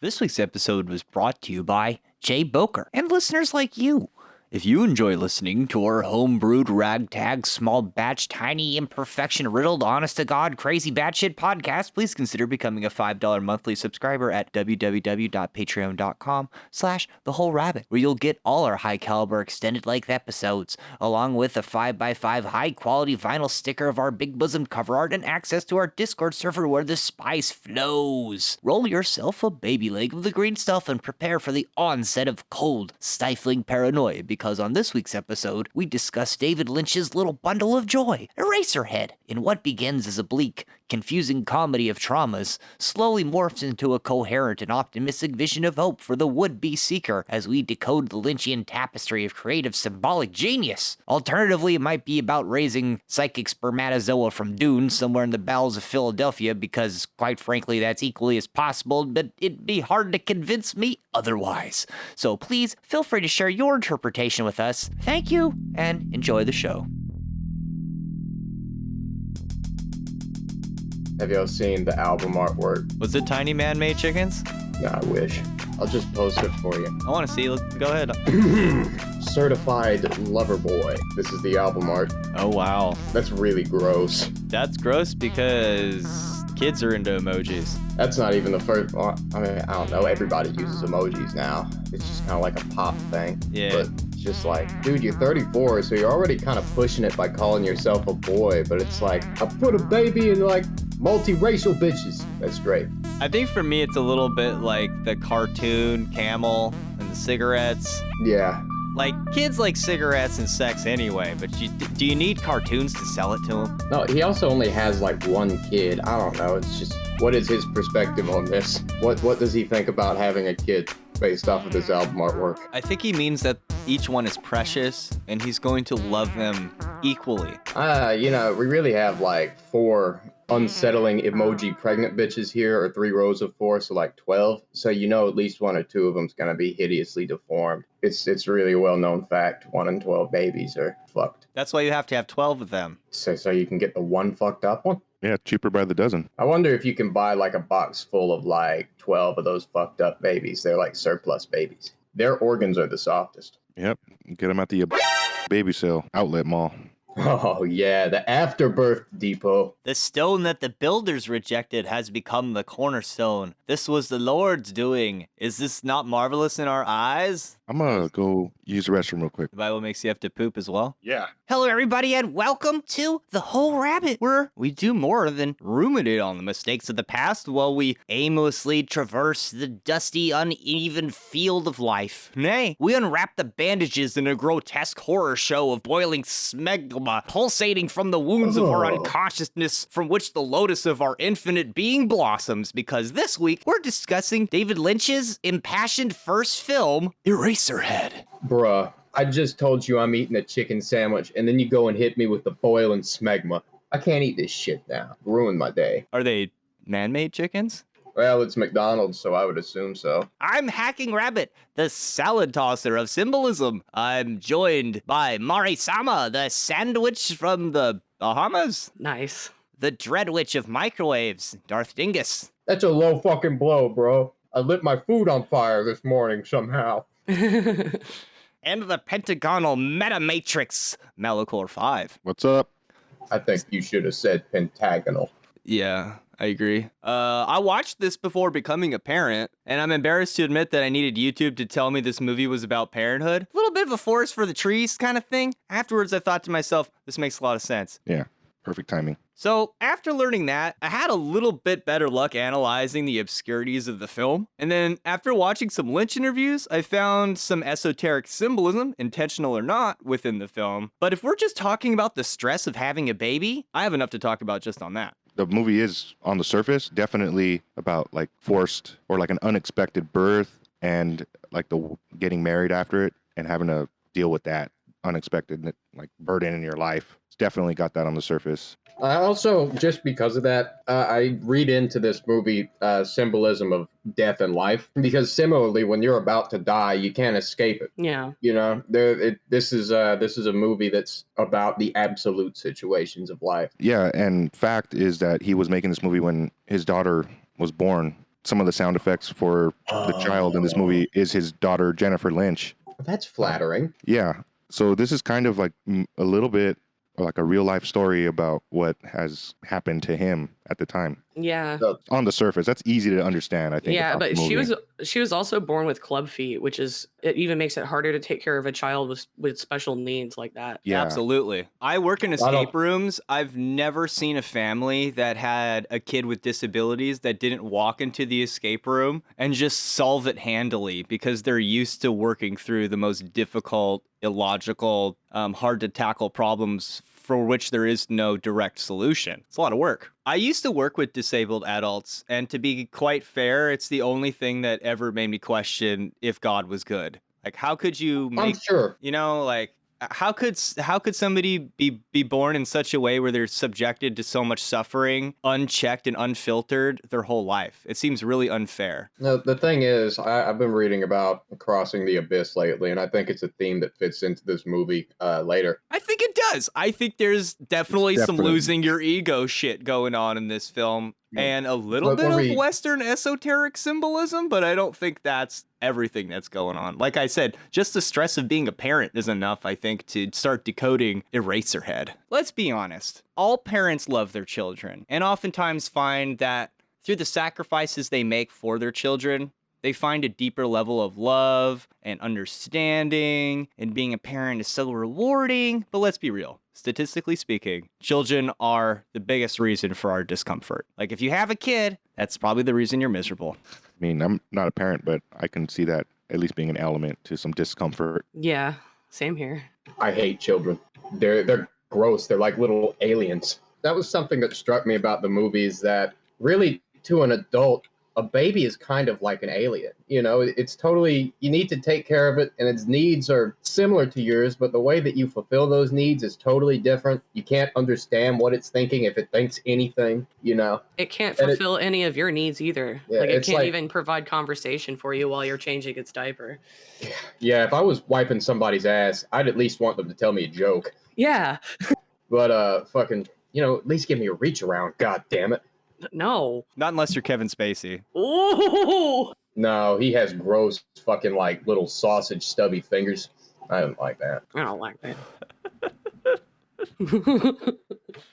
This week's episode was brought to you by Jay Boker and listeners like you. If you enjoy listening to our homebrewed, ragtag, small batch, tiny, imperfection-riddled, honest-to-God, crazy batshit podcast, please consider becoming a $5 monthly subscriber at www.patreon.com/thewholerabbit, where you'll get all our high-caliber extended-length episodes, along with a 5x5 high-quality vinyl sticker of our big-bosomed cover art and access to our Discord server where the spice flows. Roll yourself a baby leg of the green stuff and prepare for the onset of cold, stifling paranoia, because on this week's episode, we discuss David Lynch's little bundle of joy, Eraserhead, in what begins as a bleak, confusing comedy of traumas, slowly morphs into a coherent and optimistic vision of hope for the would-be seeker as we decode the Lynchian tapestry of creative symbolic genius. Alternatively, it might be about raising psychic spermatozoa from Dune somewhere in the bowels of Philadelphia, because, quite frankly, that's equally as possible, but it'd be hard to convince me otherwise. So please, feel free to share your interpretation with us. Thank you, and enjoy the show. Have y'all seen the album artwork? Was it tiny man-made chickens? Nah, I wish. I'll just post it for you. I want to see. Go ahead. Certified Lover Boy. This is the album art. Oh, wow. That's really gross. That's gross because kids are into emojis. That's not even the first. I mean, I don't know. Everybody uses emojis now. It's just kind of like a pop thing. Yeah. But it's just like, dude, you're 34, so you're already kind of pushing it by calling yourself a boy. But it's like, I put a baby in like multiracial bitches. That's great. I think for me, it's a little bit like the cartoon camel and the cigarettes. Yeah. Like, kids like cigarettes and sex anyway, but do you need cartoons to sell it to them? No, he also only has like one kid. I don't know. It's just, what is his perspective on this? What does he think about having a kid based off of this album artwork? I think he means that each one is precious and he's going to love them equally. We really have like 4 unsettling emoji pregnant bitches here, or 3 rows of 4, so like 12. So at least 1 or 2 of them's gonna be hideously deformed. It's really a well-known fact. 1 in 12 babies are fucked. That's why you have to have 12 of them. So you can get the one fucked up one? Yeah, cheaper by the dozen. I wonder if you can buy like a box full of like 12 of those fucked up babies. They're like surplus babies. Their organs are the softest. Yep, get them at the baby sale outlet mall. Oh yeah, the afterbirth depot. The stone that the builders rejected has become the cornerstone. This was the Lord's doing. Is this not marvelous in our eyes? I'm gonna go use the restroom real quick. The Bible makes you have to poop as well? Yeah. Hello, everybody, and welcome to The Whole Rabbit, where we do more than ruminate on the mistakes of the past while we aimlessly traverse the dusty, uneven field of life. Nay, we unwrap the bandages in a grotesque horror show of boiling smegma pulsating from the wounds of our unconsciousness from which the lotus of our infinite being blossoms, because this week we're discussing David Lynch's impassioned first film, Eraserhead. Bruh, I just told you I'm eating a chicken sandwich, and then you go and hit me with the boiling smegma. I can't eat this shit now. Ruined my day. Are they man-made chickens? Well, it's McDonald's, so I would assume so. I'm Hacking Rabbit, the salad tosser of symbolism. I'm joined by Mari-sama, the sandwich from the Bahamas. Nice. The dread witch of microwaves, Darth Dingus. That's a low fucking blow, bro. I lit my food on fire this morning somehow. And the pentagonal metamatrix, Umbilical 5. What's up? I think you should have said pentagonal. Yeah, I agree. I watched this before becoming a parent, and I'm embarrassed to admit that I needed YouTube to tell me this movie was about parenthood. A little bit of a forest for the trees kind of thing. Afterwards, I thought to myself, this makes a lot of sense. Yeah, perfect timing. So, after learning that, I had a little bit better luck analyzing the obscurities of the film. And then, after watching some Lynch interviews, I found some esoteric symbolism, intentional or not, within the film. But if we're just talking about the stress of having a baby, I have enough to talk about just on that. The movie is, on the surface, definitely about like forced or like an unexpected birth and like the getting married after it and having to deal with that unexpected like burden in your life. It's definitely got that on the surface. I also, just because of that, I read into this movie symbolism of death and life, because similarly, when you're about to die, you can't escape it. Yeah. You know, this is a movie that's about the absolute situations of life. Yeah, and fact is that he was making this movie when his daughter was born some of the sound effects for the child in this movie is his daughter, Jennifer Lynch. That's flattering. Yeah. So this is kind of like a little bit like a real life story about what has happened to him at the time. Yeah. On the surface, that's easy to understand, I think. Yeah, about but the movie. she was also born with club feet, which is it even makes it harder to take care of a child with special needs like that. Yeah. Absolutely. I work in escape rooms. I've never seen a family that had a kid with disabilities that didn't walk into the escape room and just solve it handily because they're used to working through the most difficult, illogical, hard to tackle problems for which there is no direct solution. It's a lot of work. I used to work with disabled adults, and to be quite fair, it's the only thing that ever made me question if God was good. Like, how could you make, I'm sure. you know, like, how could somebody be born in such a way where they're subjected to so much suffering, unchecked and unfiltered their whole life? It seems really unfair. No, the thing is, I've been reading about crossing the abyss lately, and I think it's a theme that fits into this movie later. I think it does. I think there's definitely some losing your ego shit going on in this film. And a little bit of Western esoteric symbolism, but I don't think that's everything that's going on. Like I said, just the stress of being a parent is enough, I think, to start decoding Eraserhead. Let's be honest. All parents love their children, and oftentimes find that through the sacrifices they make for their children, they find a deeper level of love and understanding, and being a parent is so rewarding. But let's be real. Statistically speaking, children are the biggest reason for our discomfort. Like, if you have a kid, that's probably the reason you're miserable. I mean, I'm not a parent, but I can see that at least being an element to some discomfort. Yeah, same here. I hate children. They're gross. They're like little aliens. That was something that struck me about the movies, that really, to an adult, a baby is kind of like an alien. You know, it's totally, you need to take care of it, and its needs are similar to yours, but the way that you fulfill those needs is totally different. You can't understand what it's thinking if it thinks anything, you know. It can't fulfill any of your needs either. Yeah, like, it can't even provide conversation for you while you're changing its diaper. Yeah, if I was wiping somebody's ass, I'd at least want them to tell me a joke. Yeah. But fucking, you know, at least give me a reach around, god damn it. No. Not unless you're Kevin Spacey. Ooh. No, he has gross fucking like little sausage stubby fingers. I don't like that. I don't like that.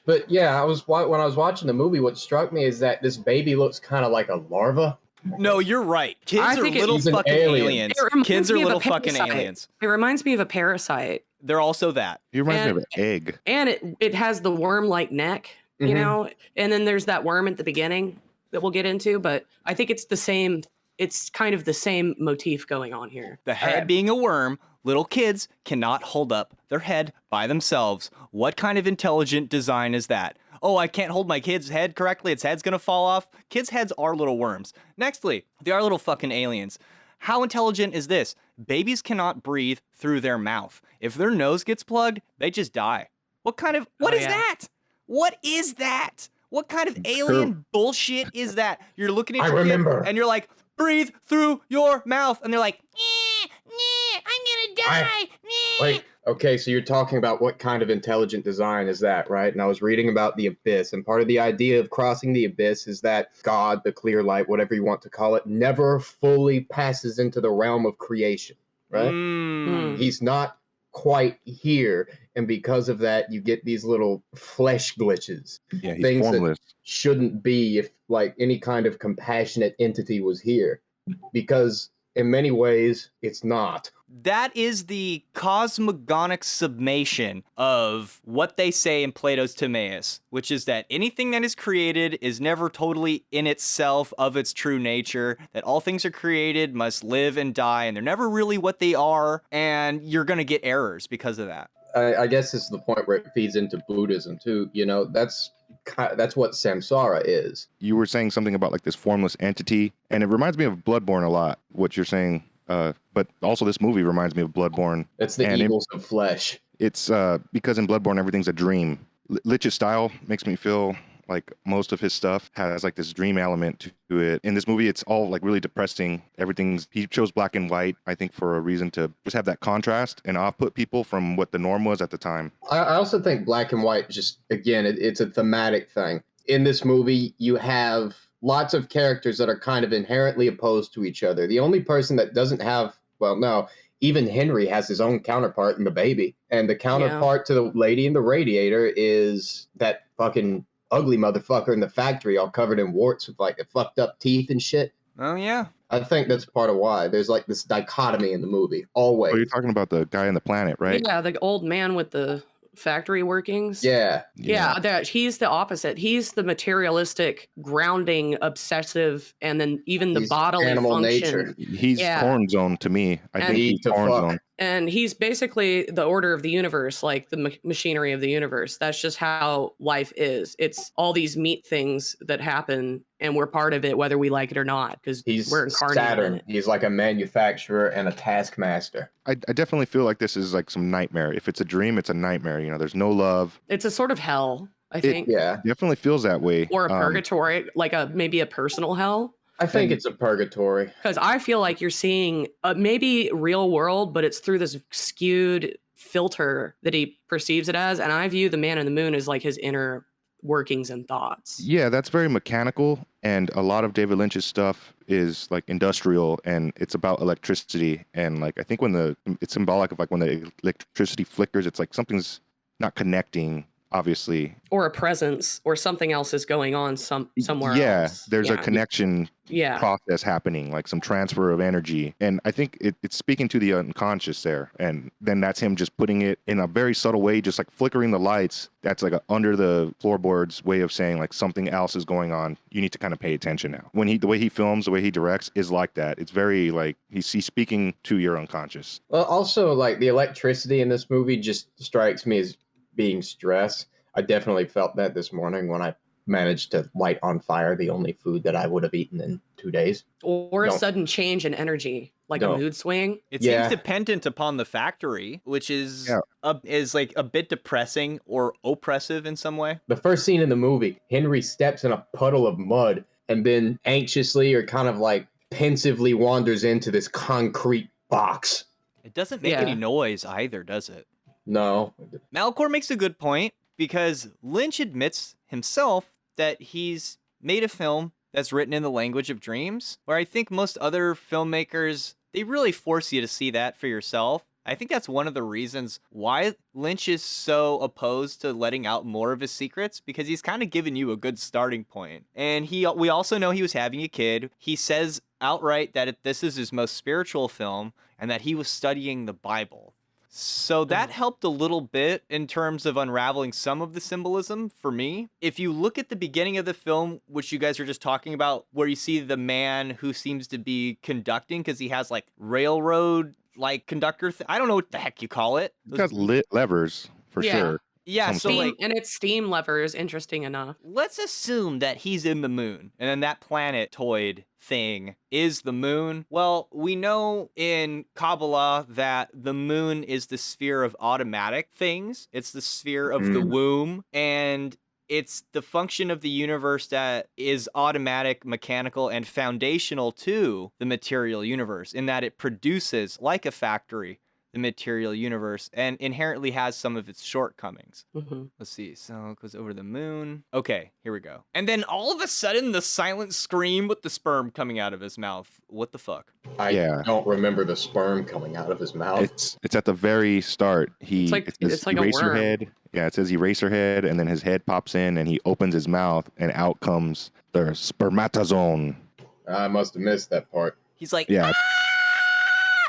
But yeah, when I was watching the movie, what struck me is that this baby looks kind of like a larva. No, you're right. Kids are little fucking aliens. Kids are little fucking aliens. It reminds me of a parasite. They're also that. It reminds me of an egg. And it has the worm-like neck, you know? And then there's that worm at the beginning that we'll get into, but I think it's the same. It's kind of the same motif going on here. The head being a worm, little kids cannot hold up their head by themselves. What kind of intelligent design is that? Oh, I can't hold my kid's head correctly. Its head's gonna fall off. Kids' heads are little worms. Nextly, they are little fucking aliens. How intelligent is this? Babies cannot breathe through their mouth. If their nose gets plugged, they just die. What is that? What is that? What kind of alien bullshit is that? You're looking at your kid and you're like, breathe through your mouth. And they're like, I'm gonna die. Like, okay, so you're talking about what kind of intelligent design is that, right? And I was reading about the abyss, and part of the idea of crossing the abyss is that God, the clear light, whatever you want to call it, never fully passes into the realm of creation, right? He's not quite here, and because of that, you get these little flesh glitches. Yeah, he's things formless. that shouldn't be if, like, any kind of compassionate entity was here, because in many ways, it's not. That is the cosmogonic summation of what they say in Plato's Timaeus, which is that anything that is created is never totally in itself of its true nature, that all things are created, must live and die, and they're never really what they are, and you're going to get errors because of that. I guess this is the point where it feeds into Buddhism, too. You know, that's what samsara is. You were saying something about like this formless entity, and it reminds me of Bloodborne a lot, what you're saying. But also this movie reminds me of Bloodborne. It's the evils of flesh. It's because in Bloodborne, everything's a dream. Lich's style makes me feel like most of his stuff has like this dream element to it. In this movie, it's all like really depressing. He chose black and white, I think, for a reason to just have that contrast and off-put people from what the norm was at the time. I also think black and white, just, again, it's a thematic thing. In this movie, you have lots of characters that are kind of inherently opposed to each other. The only person that doesn't have, well, no, even Henry has his own counterpart in the baby. And the counterpart to the lady in the Radiator is that fucking ugly motherfucker in the factory all covered in warts with like the fucked up teeth and shit. Oh, yeah. I think that's part of why there's like this dichotomy in the movie, always. Oh, you're talking about the guy on the planet, right? Yeah, the old man with the factory workings. Yeah. He's the opposite. He's the materialistic, grounding, obsessive, and then even the bodily animal function. nature. He's Corn Zone to me. I think he's Corn Zone. And he's basically the order of the universe, like the machinery of the universe. That's just how life is. It's all these meat things that happen, and we're part of it, whether we like it or not, because we're incarnated Saturn. in it. He's like a manufacturer and a taskmaster. I definitely feel like this is like some nightmare. If it's a dream, it's a nightmare. You know, there's no love. It's a sort of hell, I think. Yeah. Definitely feels that way. Or a purgatory, like maybe a personal hell. I think it's a purgatory. Because I feel like you're seeing maybe real world, but it's through this skewed filter that he perceives it as. And I view the man in the moon as like his inner workings and thoughts. Yeah, that's very mechanical. And a lot of David Lynch's stuff is like industrial, and it's about electricity. And like, I think it's symbolic of like when the electricity flickers, it's like something's not connecting, obviously. Or a presence or something else is going on somewhere else. Yeah, there's a connection process happening, like some transfer of energy. And I think it's speaking to the unconscious there. And then that's him just putting it in a very subtle way, just like flickering the lights. That's like a under the floorboards way of saying like something else is going on. You need to kind of pay attention now. The way he films, the way he directs is like that. It's very like he's speaking to your unconscious. Well, also like the electricity in this movie just strikes me as being stress. I definitely felt that this morning when I managed to light on fire the only food that I would have eaten in 2 days. Or a sudden change in energy, like a mood swing. It seems dependent upon the factory, which is like a bit depressing or oppressive in some way. The first scene in the movie, Henry steps in a puddle of mud and then anxiously or kind of like pensively wanders into this concrete box. It doesn't make any noise either, does it? No. Malcor makes a good point, because Lynch admits himself that he's made a film that's written in the language of dreams, where I think most other filmmakers, they really force you to see that for yourself. I think that's one of the reasons why Lynch is so opposed to letting out more of his secrets, because he's kind of given you a good starting point. And we also know he was having a kid. He says outright that this is his most spiritual film and that he was studying the Bible. So that helped a little bit in terms of unraveling some of the symbolism for me. If you look at the beginning of the film, which you guys are just talking about, where you see the man who seems to be conducting because he has like railroad like conductor. I don't know what the heck you call it. It's got lit levers for sure. Yeah, so steam, and it's steam levers, interesting enough. Let's assume that he's in the moon, and then that planetoid thing is the moon. Well, we know in Kabbalah that the moon is the sphere of automatic things. It's the sphere of the womb, and it's the function of the universe that is automatic, mechanical, and foundational to the material universe, in that it produces, like a factory, the material universe, and inherently has some of its shortcomings. Let's see. So it goes over the moon. Okay, here we go. And then all of a sudden, the silent scream with the sperm coming out of his mouth. What the fuck? I don't remember the sperm coming out of his mouth. It's at the very start. It's like Eraserhead. Yeah, it says Eraserhead, and then his head pops in, and he opens his mouth, and out comes the Spermatazoon. I must have missed that part. He's like,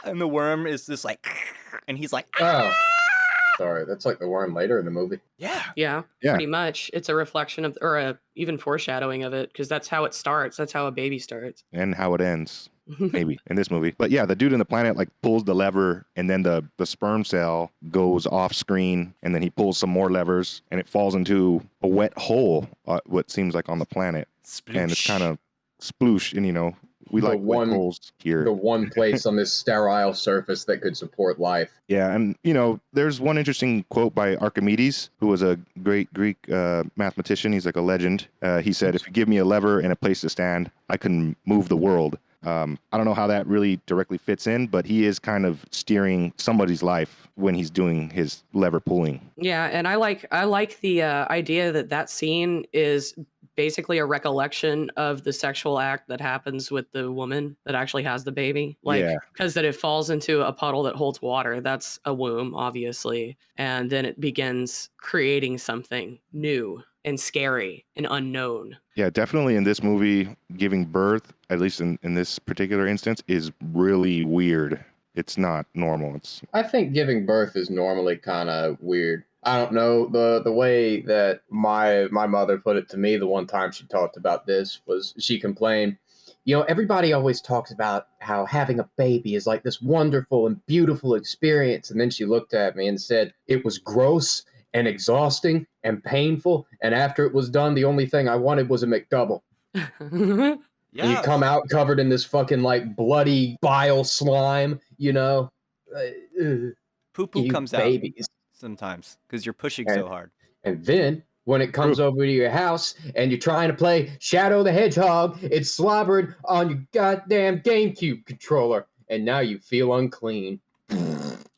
and the worm is just like, and he's like, oh, sorry, that's like the worm later in the movie. Yeah, pretty much. It's a reflection of, or even foreshadowing of it, because that's how it starts. That's how a baby starts, and how it ends, maybe in this movie. But yeah, the dude in the planet like pulls the lever, and then the sperm cell goes off screen, and then he pulls some more levers, and it falls into a wet hole, what seems like on the planet, and it's kind of sploosh, and we like wet holes here. The one place on this sterile surface that could support life. Yeah, and there's one interesting quote by Archimedes, who was a great Greek mathematician. He's like a legend. He said, "If you give me a lever and a place to stand, I can move the world." I don't know how that really directly fits in, but he is kind of steering somebody's life when he's doing his lever pulling. Yeah, and I like the idea that scene is basically a recollection of the sexual act that happens with the woman that actually has the baby. Like, Yeah. because that it falls into a puddle that holds water. That's a womb, obviously. And then it begins creating something new and scary and unknown. Yeah, definitely in this movie, giving birth, at least in this particular instance, is really weird. It's not normal. I think giving birth is normally kind of weird. I don't know, the way that my mother put it to me the one time she talked about this was she complained, everybody always talks about how having a baby is like this wonderful and beautiful experience. And then she looked at me and said it was gross and exhausting and painful. And after it was done, the only thing I wanted was a McDouble. Yeah. And you come out covered in this fucking like bloody bile slime, Poo-poo comes babies. out sometimes because you're pushing so hard. And then when it comes over to your house and you're trying to play Shadow the Hedgehog, it's slobbered on your goddamn GameCube controller. And now you feel unclean.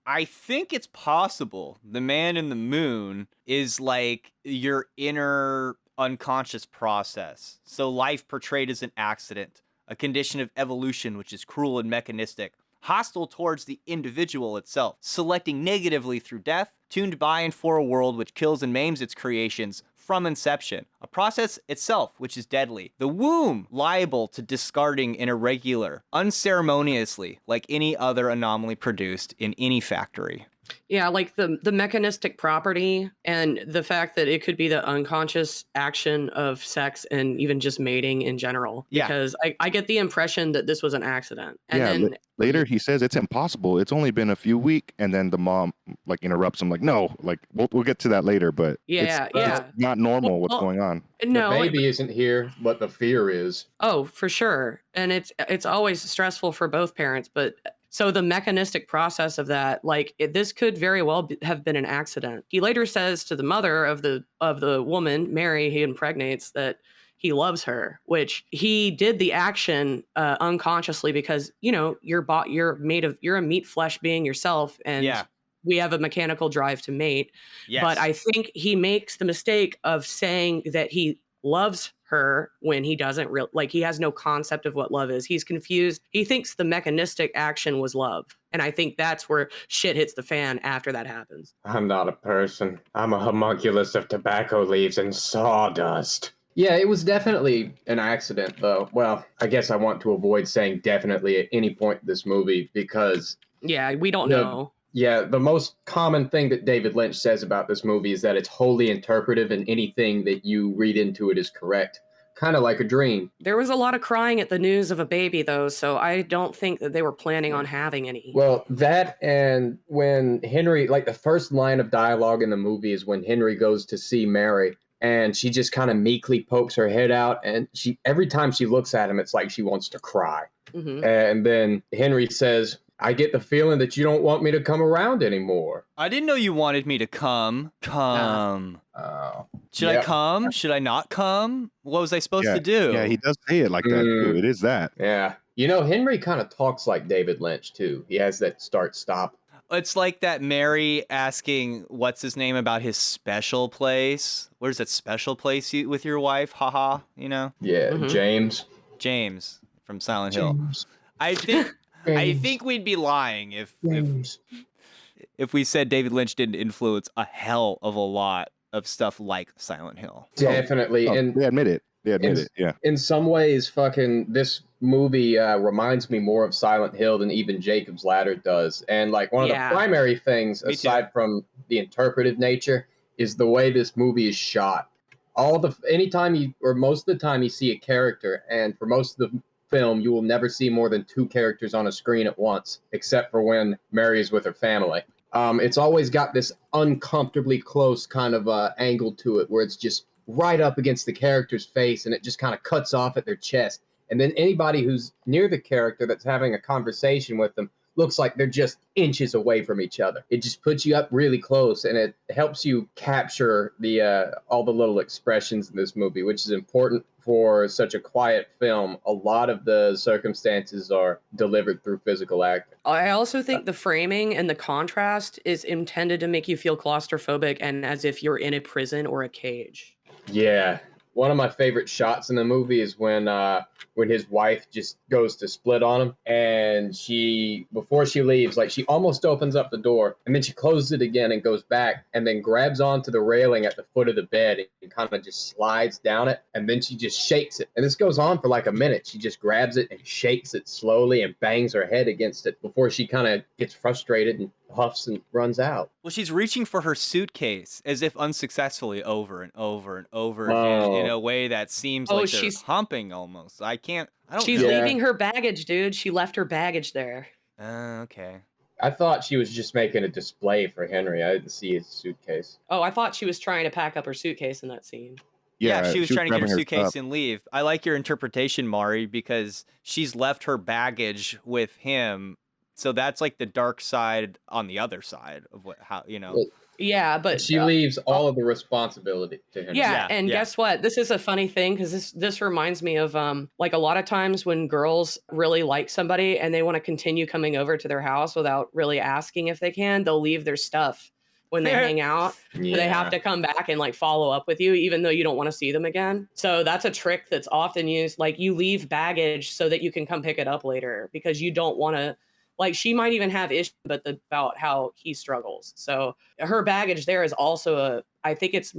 I think it's possible the man in the moon is like your inner unconscious process. So life portrayed as an accident, a condition of evolution which is cruel and mechanistic, hostile towards the individual itself, selecting negatively through death, tuned by and for a world which kills and maims its creations from inception, a process itself which is deadly. The womb liable to discarding in irregular, unceremoniously, like any other anomaly produced in any factory. Yeah, like the mechanistic property and the fact that it could be the unconscious action of sex and even just mating in general. Yeah. Because I get the impression that this was an accident. And then later he says it's impossible. It's only been a few weeks, and then the mom like interrupts him like, no, like we'll get to that later, but yeah, it's not normal what's going on. No, the baby isn't here, but the fear is. Oh, for sure. And it's always stressful for both parents, but so the mechanistic process of that, like this could very well have been an accident. He later says to the mother of the woman, Mary, he impregnates, that he loves her, which he did the action unconsciously because you're a meat flesh being yourself, and we have a mechanical drive to mate. Yes. But I think he makes the mistake of saying that he loves her when he doesn't he has no concept of what love is. He's confused. He thinks the mechanistic action was love. And I think that's where shit hits the fan after that happens. I'm not a person. I'm a homunculus of tobacco leaves and sawdust. Yeah, it was definitely an accident, though. Well, I guess I want to avoid saying definitely at any point in this movie because... Yeah, we don't know. Yeah, the most common thing that David Lynch says about this movie is that it's wholly interpretive and anything that you read into it is correct. Kind of like a dream. There was a lot of crying at the news of a baby, though, so I don't think that they were planning on having any. Well, that and when Henry, like the first line of dialogue in the movie is when Henry goes to see Mary, and she just kind of meekly pokes her head out, and every time she looks at him, it's like she wants to cry. Mm-hmm. And then Henry says, I get the feeling that you don't want me to come around anymore. I didn't know you wanted me to come. Should I come? Should I not come? What was I supposed to do? Yeah, he does say it like that too. It is that. Yeah. Henry kind of talks like David Lynch too. He has that start-stop. It's like that Mary asking what's his name about his special place. Where's that special place with your wife? Haha, Yeah, Mm-hmm. James from Silent Hill. I think we'd be lying if we said David Lynch didn't influence a hell of a lot of stuff like Silent Hill. Definitely. And they admit it. Yeah. In some ways, fucking this movie reminds me more of Silent Hill than even Jacob's Ladder does. And like one of the primary things, aside from the interpretive nature, is the way this movie is shot. Most of the time you see a character, and for most of the film, you will never see more than two characters on a screen at once, except for when Mary is with her family. It's always got this uncomfortably close kind of angle to it, where it's just right up against the character's face, and it just kind of cuts off at their chest. And then anybody who's near the character that's having a conversation with them looks like they're just inches away from each other. It just puts you up really close, and it helps you capture all the little expressions in this movie, which is important for such a quiet film. A lot of the circumstances are delivered through physical acting. I also think the framing and the contrast is intended to make you feel claustrophobic and as if you're in a prison or a cage. Yeah. One of my favorite shots in the movie is when his wife just goes to split on him, and before she leaves, like she almost opens up the door, and then she closes it again and goes back, and then grabs onto the railing at the foot of the bed and kind of just slides down it, and then she just shakes it. And this goes on for like a minute. She just grabs it and shakes it slowly and bangs her head against it before she kind of gets frustrated and huffs and runs out. Well, she's reaching for her suitcase as if unsuccessfully over and over and over again in a way that seems like they're humping almost. I don't She's know. leaving her baggage, dude. She left her baggage there. Okay. I thought she was just making a display for Henry. I didn't see his suitcase. Oh, I thought she was trying to pack up her suitcase in that scene. Yeah, she was trying to get her suitcase stuff. and leave. I like your interpretation, Mari, because she's left her baggage with him. So that's like the dark side on the other side of Yeah, but she leaves all of the responsibility to him. Yeah, guess what? This is a funny thing because this reminds me of like a lot of times when girls really like somebody and they want to continue coming over to their house without really asking if they can, they'll leave their stuff when they hang out. Yeah. They have to come back and like follow up with you even though you don't want to see them again. So that's a trick that's often used. Like you leave baggage so that you can come pick it up later because you don't want to. Like she might even have issues about how he struggles. So her baggage there is also I think it's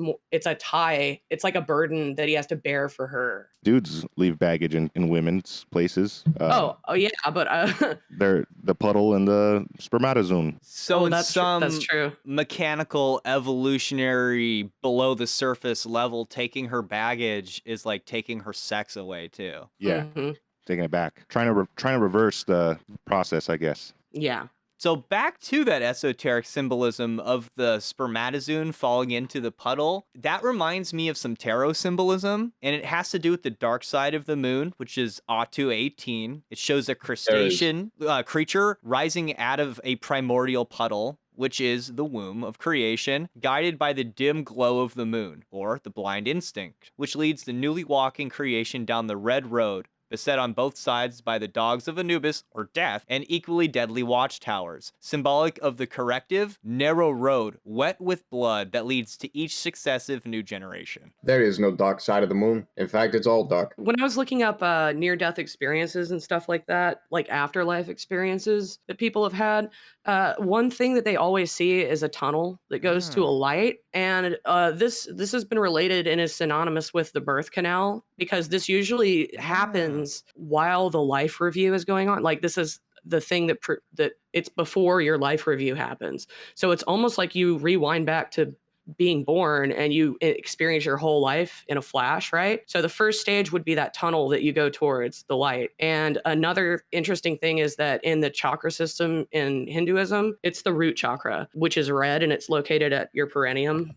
a tie. It's like a burden that he has to bear for her. Dudes leave baggage in women's places. Yeah, but they're the puddle and the spermatazoon. So that's true. Mechanical evolutionary below the surface level, taking her baggage is like taking her sex away too. Yeah. Mm-hmm. Taking it back, trying to reverse the process, I guess. Yeah. So back to that esoteric symbolism of the spermatazoon falling into the puddle. That reminds me of some tarot symbolism, and it has to do with the dark side of the moon, which is Atu 18. It shows a crustacean creature rising out of a primordial puddle, which is the womb of creation, guided by the dim glow of the moon, or the blind instinct, which leads the newly walking creation down the red road, beset on both sides by the dogs of Anubis, or death, and equally deadly watchtowers, symbolic of the corrective, narrow road, wet with blood that leads to each successive new generation. There is no dark side of the moon. In fact, it's all dark. When I was looking up near-death experiences and stuff like that, like afterlife experiences that people have had, one thing that they always see is a tunnel that goes to a light. And this has been related and is synonymous with the birth canal, because this usually happens while the life review is going on. Like this is the thing that it's before your life review happens. So it's almost like you rewind back to being born and you experience your whole life in a flash, right? So the first stage would be that tunnel that you go towards the light. And another interesting thing is that in the chakra system in Hinduism, it's the root chakra, which is red, and it's located at your perineum,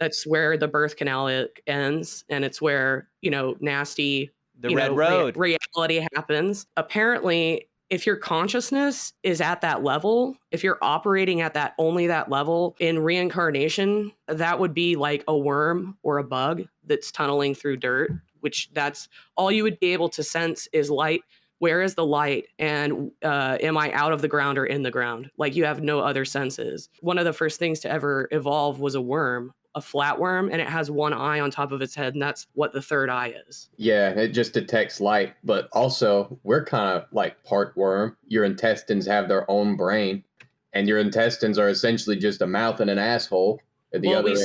that's where the birth canal ends, and it's where, nasty red road reality happens. Apparently, if your consciousness is at that level, if you're operating at only that level in reincarnation, that would be like a worm or a bug that's tunneling through dirt, which that's all you would be able to sense is light. Where is the light? And am I out of the ground or in the ground? Like you have no other senses. One of the first things to ever evolve was a worm, a flatworm, and it has one eye on top of its head, and that's what the third eye is. Yeah, it just detects light, but also we're kind of like part worm. Your intestines have their own brain, and your intestines are essentially just a mouth and an asshole at the other end.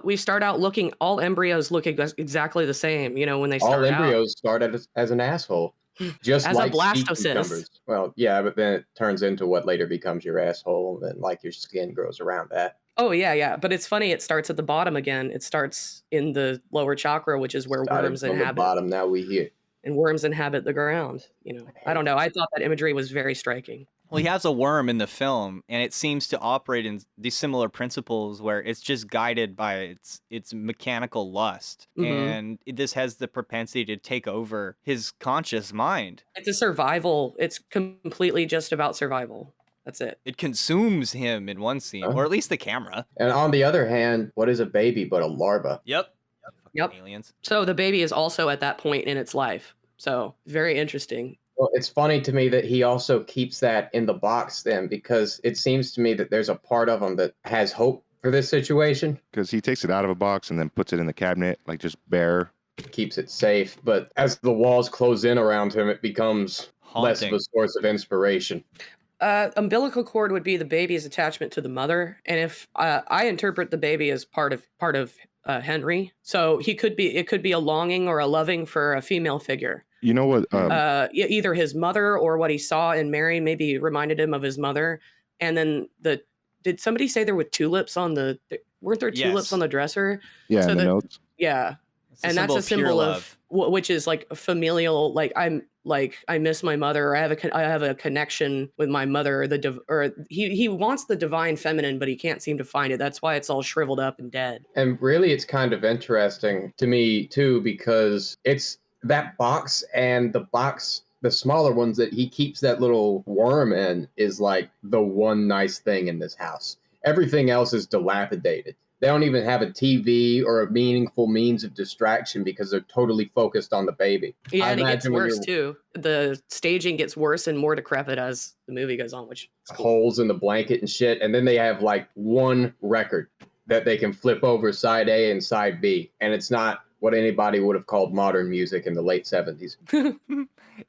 We start out looking, all embryos look exactly the same, when they start out. All embryos start as an asshole. Just as like a blastocyst. Well, yeah, but then it turns into what later becomes your asshole, and then like your skin grows around that. Oh, yeah. But it's funny. It starts at the bottom again. It starts in the lower chakra, which is where worms inhabit. The bottom, now we here. And worms inhabit the ground. I don't know. I thought that imagery was very striking. Well, he has a worm in the film, and it seems to operate in these similar principles where it's just guided by its mechanical lust. Mm-hmm. And this has the propensity to take over his conscious mind. It's a survival. It's completely just about survival. That's it. It consumes him in one scene, or at least the camera. And on the other hand, what is a baby but a larva? Yep. Aliens. So the baby is also at that point in its life. So very interesting. Well, it's funny to me that he also keeps that in the box then, because it seems to me that there's a part of him that has hope for this situation. Because he takes it out of a box and then puts it in the cabinet, like just bare. Keeps it safe, but as the walls close in around him, it becomes less of a source of inspiration. Umbilical cord would be the baby's attachment to the mother, and if I interpret the baby as part of Henry, so it could be a longing or a loving for a female figure. You know what? Either his mother or what he saw in Mary maybe reminded him of his mother, and then did somebody say there were tulips on weren't there tulips on the dresser? Yeah, so in the notes. Yeah. And that's a symbol of which is like a familial, like I miss my mother, or I have a connection with my mother, or he wants the divine feminine, but he can't seem to find it. That's why it's all shriveled up and dead. And really, it's kind of interesting to me too, because it's that box, and the smaller ones that he keeps that little worm in is like the one nice thing in this house. Everything else is dilapidated. They don't even have a TV or a meaningful means of distraction because they're totally focused on the baby. Yeah, and it gets worse too. The staging gets worse and more decrepit as the movie goes on, which is cool. Holes in the blanket and shit. And then they have like one record that they can flip over side A and side B. And it's not what anybody would have called modern music in the late 70s.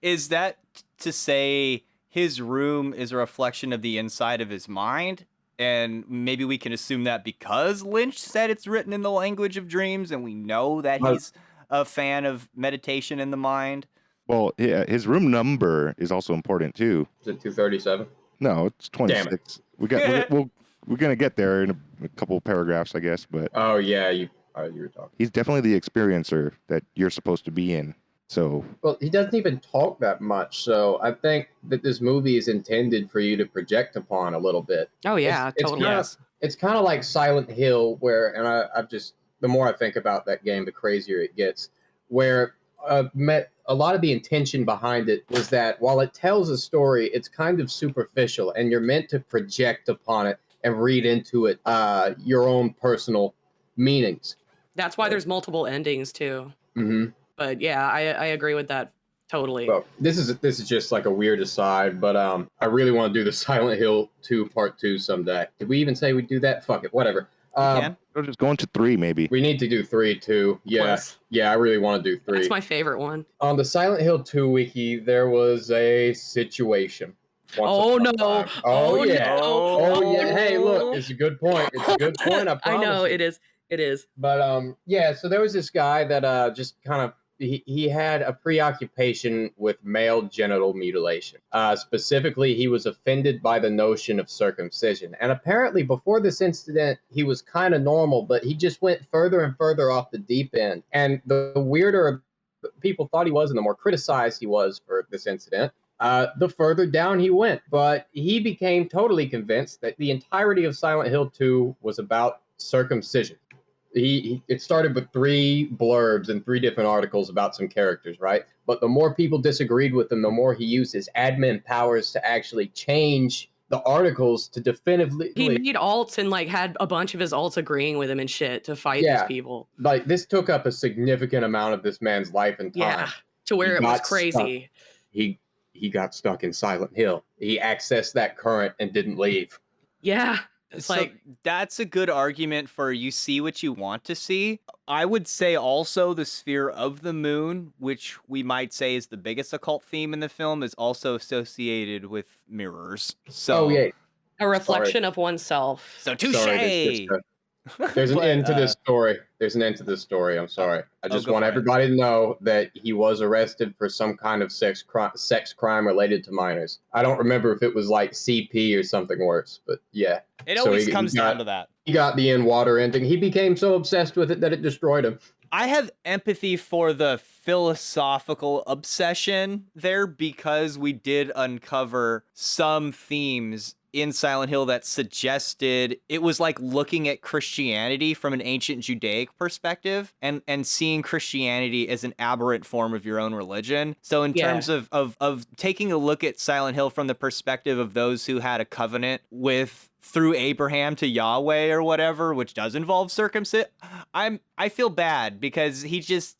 Is that to say his room is a reflection of the inside of his mind? And maybe we can assume that because Lynch said it's written in the language of dreams, and we know that he's a fan of meditation in the mind. Well, yeah, his room number is also important too. Is it 237? No, it's 26. We're gonna get there in a couple of paragraphs, I guess. But oh yeah, you were talking. He's definitely the experiencer that you're supposed to be in. So, well, he doesn't even talk that much. So I think that this movie is intended for you to project upon a little bit. Oh yeah, totally. It's kind of like Silent Hill, where, and I've just, the more I think about that game, the crazier it gets. Where a lot of the intention behind it was that while it tells a story, it's kind of superficial, and you're meant to project upon it and read into it your own personal meanings. That's why there's multiple endings too. Mm-hmm. But yeah, I agree with that totally. Well, this is just like a weird aside, but I really want to do the Silent Hill 2 Part 2 someday. Did we even say we'd do that? Fuck it, whatever. We're just going to 3 maybe. We need to do 3 too. Yeah, Plus. Yeah, I really want to do 3. That's my favorite one. On the Silent Hill 2 wiki, there was a situation. Oh no! Oh yeah! Oh yeah! Hey, look, it's a good point. It's a good point. I know it is. It is. But yeah. So there was this guy that just kind of. He had a preoccupation with male genital mutilation. Specifically, he was offended by the notion of circumcision. And apparently, before this incident, he was kind of normal, but he just went further and further off the deep end. And the weirder people thought he was and the more criticized he was for this incident, the further down he went. But he became totally convinced that the entirety of Silent Hill 2 was about circumcision. It started with 3 blurbs and 3 different articles about some characters, right? But the more people disagreed with him, the more he used his admin powers to actually change the articles to definitively. He made alts and like had a bunch of his alts agreeing with him and shit to fight these people. Like this took up a significant amount of this man's life and time. Yeah, to where it was crazy. He got stuck in Silent Hill. He accessed that current and didn't leave. Yeah. It's like that's a good argument for you see what you want to see. I would say also the sphere of the moon, which we might say is the biggest occult theme in the film, is also associated with mirrors. So a reflection of oneself. So touche. There's an end to this story. There's an end to this story. I'm sorry. I just want everybody to know that he was arrested for some kind of sex crime related to minors. I don't remember if it was like CP or something worse, but yeah. It always comes down to that. He got the in-water ending. He became so obsessed with it that it destroyed him. I have empathy for the philosophical obsession there because we did uncover some themes in Silent Hill that suggested it was like looking at Christianity from an ancient Judaic perspective and seeing Christianity as an aberrant form of your own religion. So in terms of taking a look at Silent Hill from the perspective of those who had a covenant through Abraham to Yahweh or whatever, which does involve circumcision, I feel bad because he just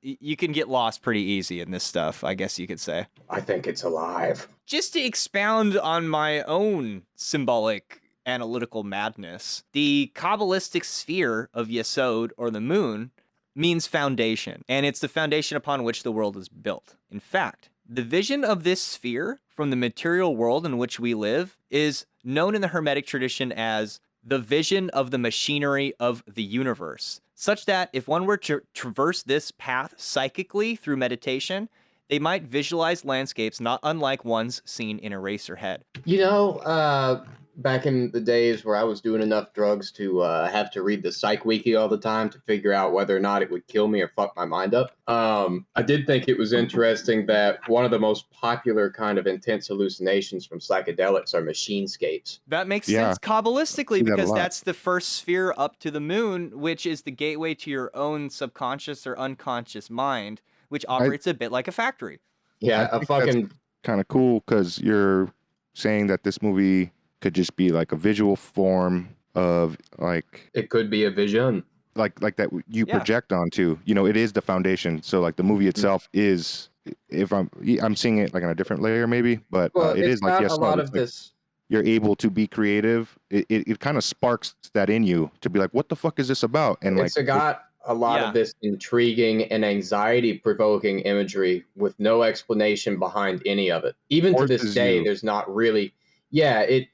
you can get lost pretty easy in this stuff, I guess you could say. I think it's alive. Just to expound on my own symbolic analytical madness. The Kabbalistic sphere of Yesod, or the moon, means foundation, and it's the foundation upon which the world is built. In fact, the vision of this sphere from the material world in which we live is known in the Hermetic tradition as the vision of the machinery of the universe, such that if one were to traverse this path psychically through meditation, they might visualize landscapes not unlike ones seen in Eraserhead. You know, back in the days where I was doing enough drugs to have to read the Psych Wiki all the time to figure out whether or not it would kill me or fuck my mind up, I did think it was interesting that one of the most popular kind of intense hallucinations from psychedelics are machinescapes. That makes sense Kabbalistically, because that's the first sphere up to the moon, which is the gateway to your own subconscious or unconscious mind, which operates a bit like a factory. Yeah, a fucking... kind of cool, because you're saying that this movie could just be like a visual form of like... It could be a vision. Like that you project onto. You know, it is the foundation. So like the movie itself is... If I'm seeing it like on a different layer maybe, but it is like, yes, a lot of this... You're able to be creative. It kind of sparks that in you to be like, what the fuck is this about? And it's got a lot of this intriguing and anxiety-provoking imagery with no explanation behind any of it. Even to this day, there's not really... Yeah, it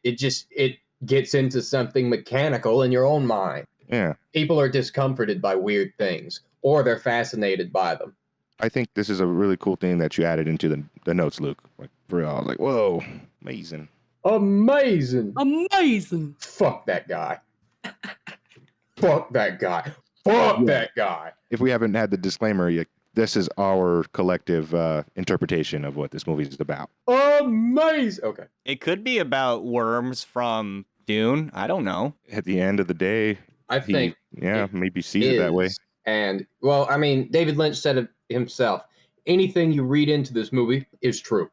gets into something mechanical in your own mind. Yeah. People are discomforted by weird things, or they're fascinated by them. I think this is a really cool thing that you added into the notes, Luke. Like, for real, I was like, whoa, amazing. Amazing. Amazing. Fuck that guy. Fuck that guy. Fuck that guy. If we haven't had the disclaimer yet, this is our collective interpretation of what this movie is about. Amazing. Okay. It could be about worms from Dune. I don't know. At the end of the day, I think maybe sees it that way. And, well, I mean, David Lynch said it himself. Anything you read into this movie is true.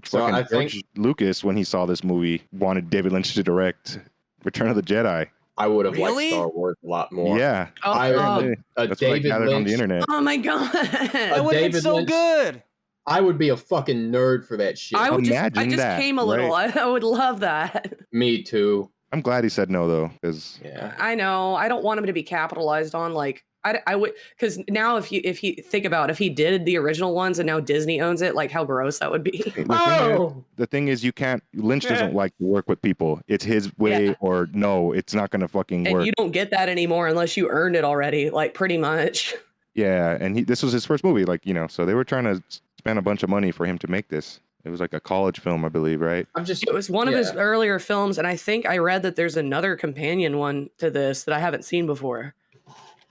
So I think George Lucas, when he saw this movie, wanted David Lynch to direct Return of the Jedi. I would have liked Star Wars a lot more. Yeah. That's David what I gathered Lynch on the internet. Oh my god. That would have been so good. I would be a fucking nerd for that shit. I just came a little. Right? I would love that. Me too. I'm glad he said no though, because I know I don't want him to be capitalized on. Like I would, because now if you think about if he did the original ones and now Disney owns it, like how gross that would be. The thing is, you can't. Lynch doesn't like to work with people. It's his way or no. It's not going to fucking work. And you don't get that anymore unless you earned it already. Like pretty much. Yeah, and this was his first movie. Like so they were trying to spend a bunch of money for him to make this. It was like a college film, I believe, right? It was one of his earlier films, and I think I read that there's another companion one to this that I haven't seen before.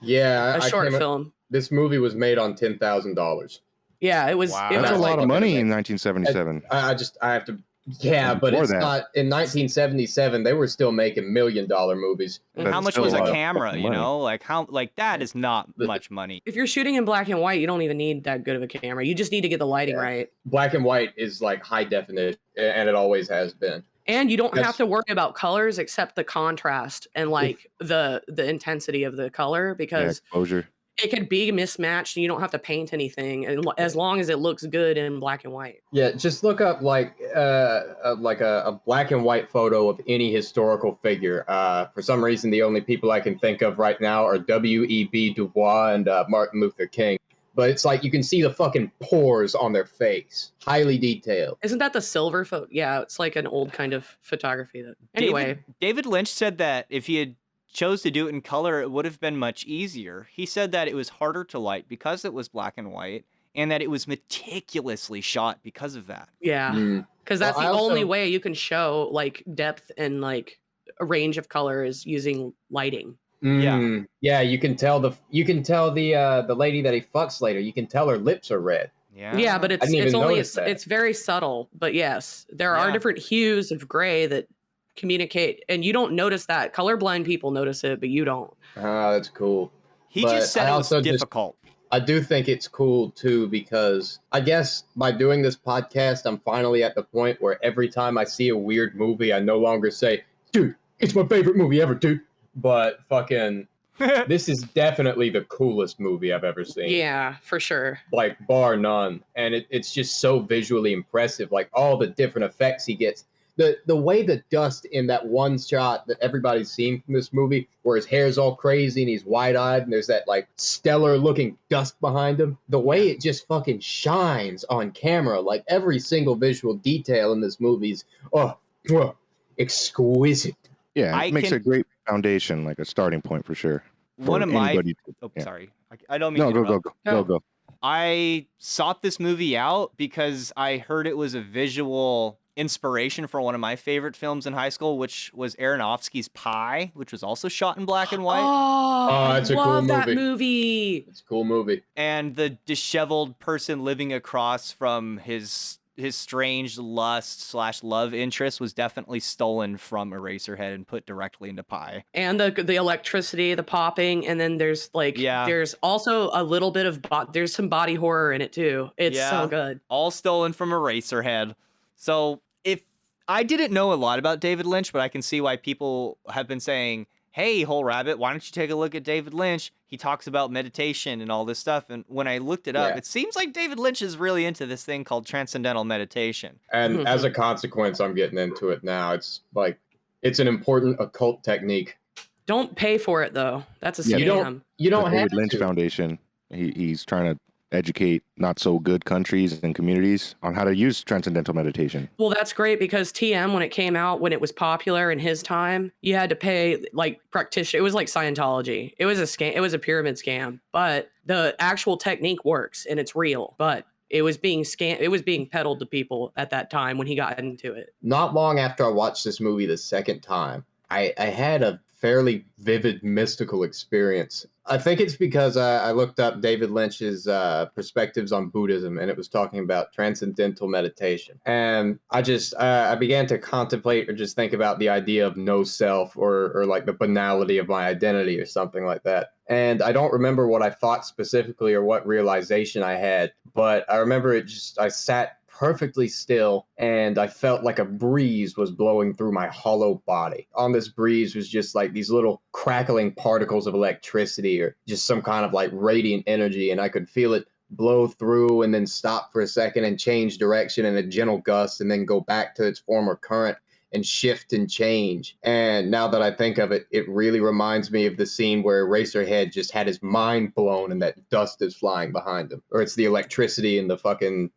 Yeah, a short film. This movie was made on $10,000. Yeah, it was. Wow. That's a lot of money in 1977. I have to. Yeah, but it's not. In 1977, they were still making $1 million movies. And how much was a camera? You know, like that is not much money. If you're shooting in black and white, you don't even need that good of a camera. You just need to get the lighting right. Black and white is like high definition, and it always has been. And you don't have to worry about colors except the contrast and like the intensity of the color, because exposure. It could be mismatched and you don't have to paint anything as long as it looks good in black and white. Yeah, just look up like a black and white photo of any historical figure. For some reason, the only people I can think of right now are W.E.B. Du Bois and Martin Luther King. But it's like you can see the fucking pores on their face. Highly detailed. Isn't that the silver photo? Yeah, it's like an old kind of photography. Anyway. David Lynch said that if he had chose to do it in color, it would have been much easier. He said that it was harder to light because it was black and white, and that it was meticulously shot because of that. Yeah, because that's the only way you can show like depth and like a range of color is using lighting. Yeah, you can tell the lady that he fucks later. You can tell her lips are red. Yeah, but it's very subtle. But yes, there are different hues of gray that communicate, and you don't notice that. Colorblind people notice it, but you don't. Ah, that's cool. He just said it was difficult. I do think it's cool too, because I guess by doing this podcast, I'm finally at the point where every time I see a weird movie, I no longer say, "Dude, it's my favorite movie ever, dude." But fucking, this is definitely the coolest movie I've ever seen. Yeah, for sure. Like, bar none. And it's just so visually impressive. Like, all the different effects he gets. the way the dust in that one shot that everybody's seen from this movie, where his hair's all crazy and he's wide-eyed and there's that like stellar-looking dust behind him, the way it just fucking shines on camera, like every single visual detail in this movie's exquisite. Yeah, it makes a great foundation, like a starting point for sure. One of my sorry, I don't mean to go. I sought this movie out because I heard it was a visual inspiration for one of my favorite films in high school, which was Aronofsky's Pi, which was also shot in black and white. Oh, that's a cool movie. It's a cool movie. And the disheveled person living across from his strange lust/love interest was definitely stolen from Eraserhead and put directly into Pi. And the electricity, the popping, and then there's there's also a little bit of there's some body horror in it too. It's so good. All stolen from Eraserhead. So if I didn't know a lot about David Lynch, but I can see why people have been saying, hey, Whole Rabbit, why don't you take a look at David Lynch? He talks about meditation and all this stuff. And when I looked it up, it seems like David Lynch is really into this thing called Transcendental Meditation. And as a consequence, I'm getting into it now. It's like, it's an important occult technique. Don't pay for it, though. That's a scam. You don't the have David Lynch Foundation. He's trying to educate not so good countries and communities on how to use transcendental meditation. Well, that's great because TM, when it came out, when it was popular in his time, you had to pay like practitioner. It was like Scientology. It was a scam. It was a pyramid scam, but the actual technique works and it's real. But it was being It was being peddled to people at that time when he got into it. Not long after I watched this movie the second time, I had a fairly vivid mystical experience. I think it's because I looked up David Lynch's perspectives on Buddhism, and it was talking about transcendental meditation. And I began to contemplate or just think about the idea of no self or like the banality of my identity or something like that. And I don't remember what I thought specifically or what realization I had, but I remember I sat perfectly still, and I felt like a breeze was blowing through my hollow body. On this breeze was just like these little crackling particles of electricity or just some kind of like radiant energy, and I could feel it blow through and then stop for a second and change direction in a gentle gust and then go back to its former current and shift and change. And now that I think of it, it really reminds me of the scene where Eraserhead just had his mind blown and that dust is flying behind him. Or it's the electricity in the fucking,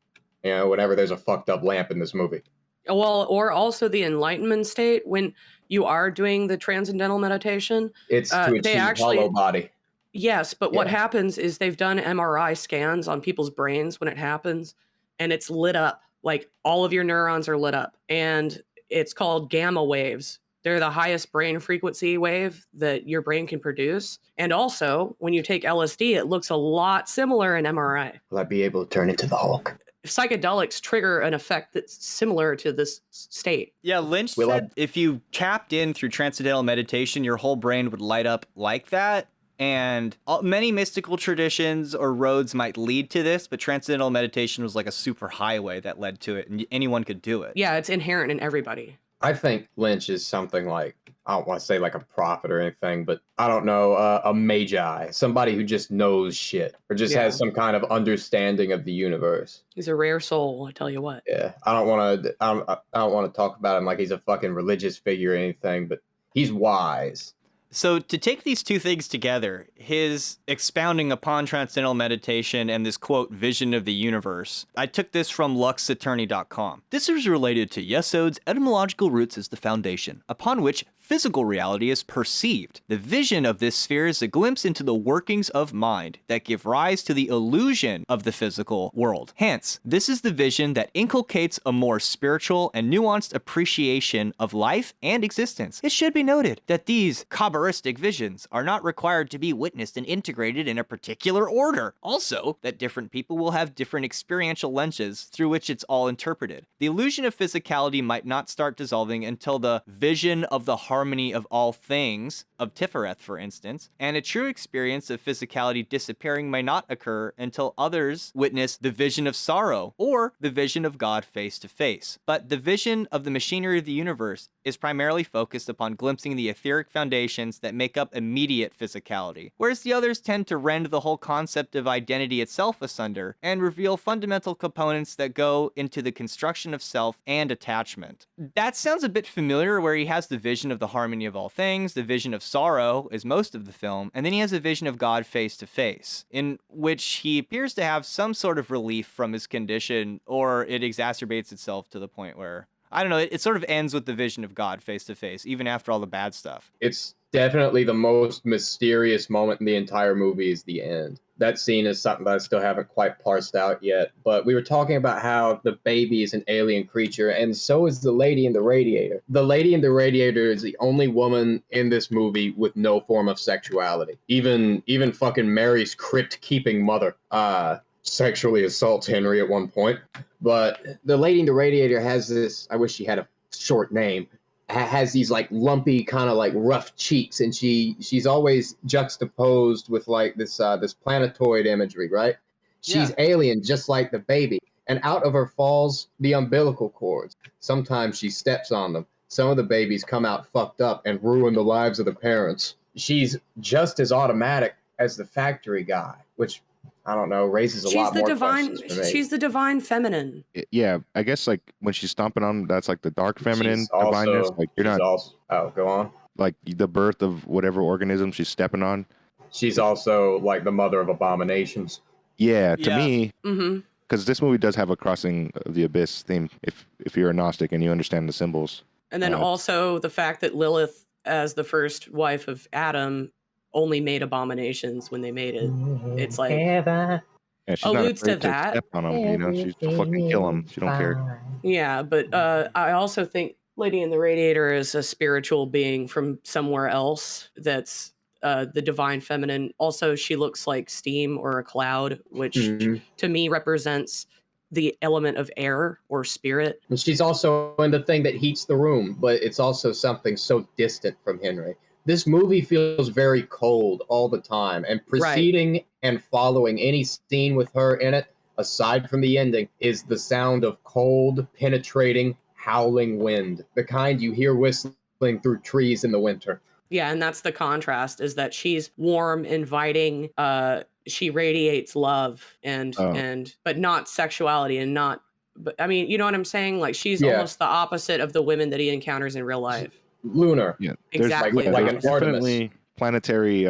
whenever there's a fucked up lamp in this movie. Well, or also the enlightenment state when you are doing the transcendental meditation. It's to achieve hollow body. Yes, but what happens is they've done MRI scans on people's brains when it happens, and it's lit up. Like all of your neurons are lit up, and it's called gamma waves. They're the highest brain frequency wave that your brain can produce. And also, when you take LSD, it looks a lot similar in MRI. Will I be able to turn into the Hulk? Psychedelics trigger an effect that's similar to this state. Yeah, Lynch said if you tapped in through transcendental meditation, your whole brain would light up like that. And many mystical traditions or roads might lead to this, but transcendental meditation was like a super highway that led to it, and anyone could do it. Yeah, it's inherent in everybody. I think Lynch is something like, I don't want to say like a prophet or anything, but I don't know, a magi, somebody who just knows shit or just has some kind of understanding of the universe. He's a rare soul, I tell you what. Yeah, I don't want to talk about him like he's a fucking religious figure or anything, but he's wise. So to take these two things together, his expounding upon transcendental meditation and this, quote, vision of the universe, I took this from luxattorney.com. This is related to Yesod's etymological roots as the foundation, upon which physical reality is perceived. The vision of this sphere is a glimpse into the workings of mind that give rise to the illusion of the physical world. Hence, this is the vision that inculcates a more spiritual and nuanced appreciation of life and existence. It should be noted that these Kabbalistic visions are not required to be witnessed and integrated in a particular order. Also, that different people will have different experiential lenses through which it's all interpreted. The illusion of physicality might not start dissolving until the vision of the heart harmony of all things, of Tifereth, for instance, and a true experience of physicality disappearing may not occur until others witness the vision of sorrow, or the vision of God face to face. But the vision of the machinery of the universe is primarily focused upon glimpsing the etheric foundations that make up immediate physicality, whereas the others tend to rend the whole concept of identity itself asunder and reveal fundamental components that go into the construction of self and attachment. That sounds a bit familiar, where he has the vision of the harmony of all things, the vision of sorrow is most of the film, and then he has a vision of God face to face, in which he appears to have some sort of relief from his condition, or it exacerbates itself to the point where, I don't know, it sort of ends with the vision of God face to face, even after all the bad stuff. It's definitely the most mysterious moment in the entire movie is the end. That scene is something that I still haven't quite parsed out yet. But we were talking about how the baby is an alien creature, and so is the lady in the Radiator. The lady in the Radiator is the only woman in this movie with no form of sexuality. Even fucking Mary's crypt-keeping mother sexually assaults Henry at one point. But the lady in the Radiator has this, I wish she had a short name, has these like lumpy kind of like rough cheeks, and she's always juxtaposed with like this planetoid imagery, right? She's alien just like the baby, and out of her falls the umbilical cords. Sometimes she steps on them. Some of the babies come out fucked up and ruin the lives of the parents. She's just as automatic as the factory guy, which I don't know, raises a lot more questions for me. She's the divine feminine. Yeah, I guess like when she's stomping on, that's like the dark feminine divineness. Like you're not. Go on. Like the birth of whatever organism she's stepping on. She's also like the mother of abominations. Yeah, to me, because this movie does have a crossing of the abyss theme. If you're a Gnostic and you understand the symbols, and then also the fact that Lilith, as the first wife of Adam, only made abominations when they made it. It's like alludes to that. Step on them, you know, she's fucking kill them. She don't care. Yeah, but I also think Lady in the Radiator is a spiritual being from somewhere else. That's the divine feminine. Also, she looks like steam or a cloud, which to me represents the element of air or spirit. And she's also in the thing that heats the room, but it's also something so distant from Henry. This movie feels very cold all the time, and preceding and following any scene with her in it, aside from the ending, is the sound of cold, penetrating, howling wind, the kind you hear whistling through trees in the winter. Yeah, and that's the contrast, is that she's warm, inviting, she radiates love but not sexuality, and not, but I mean, you know what I'm saying? Like she's almost the opposite of the women that he encounters in real life. Lunar. Yeah, exactly. Like an definitely planetary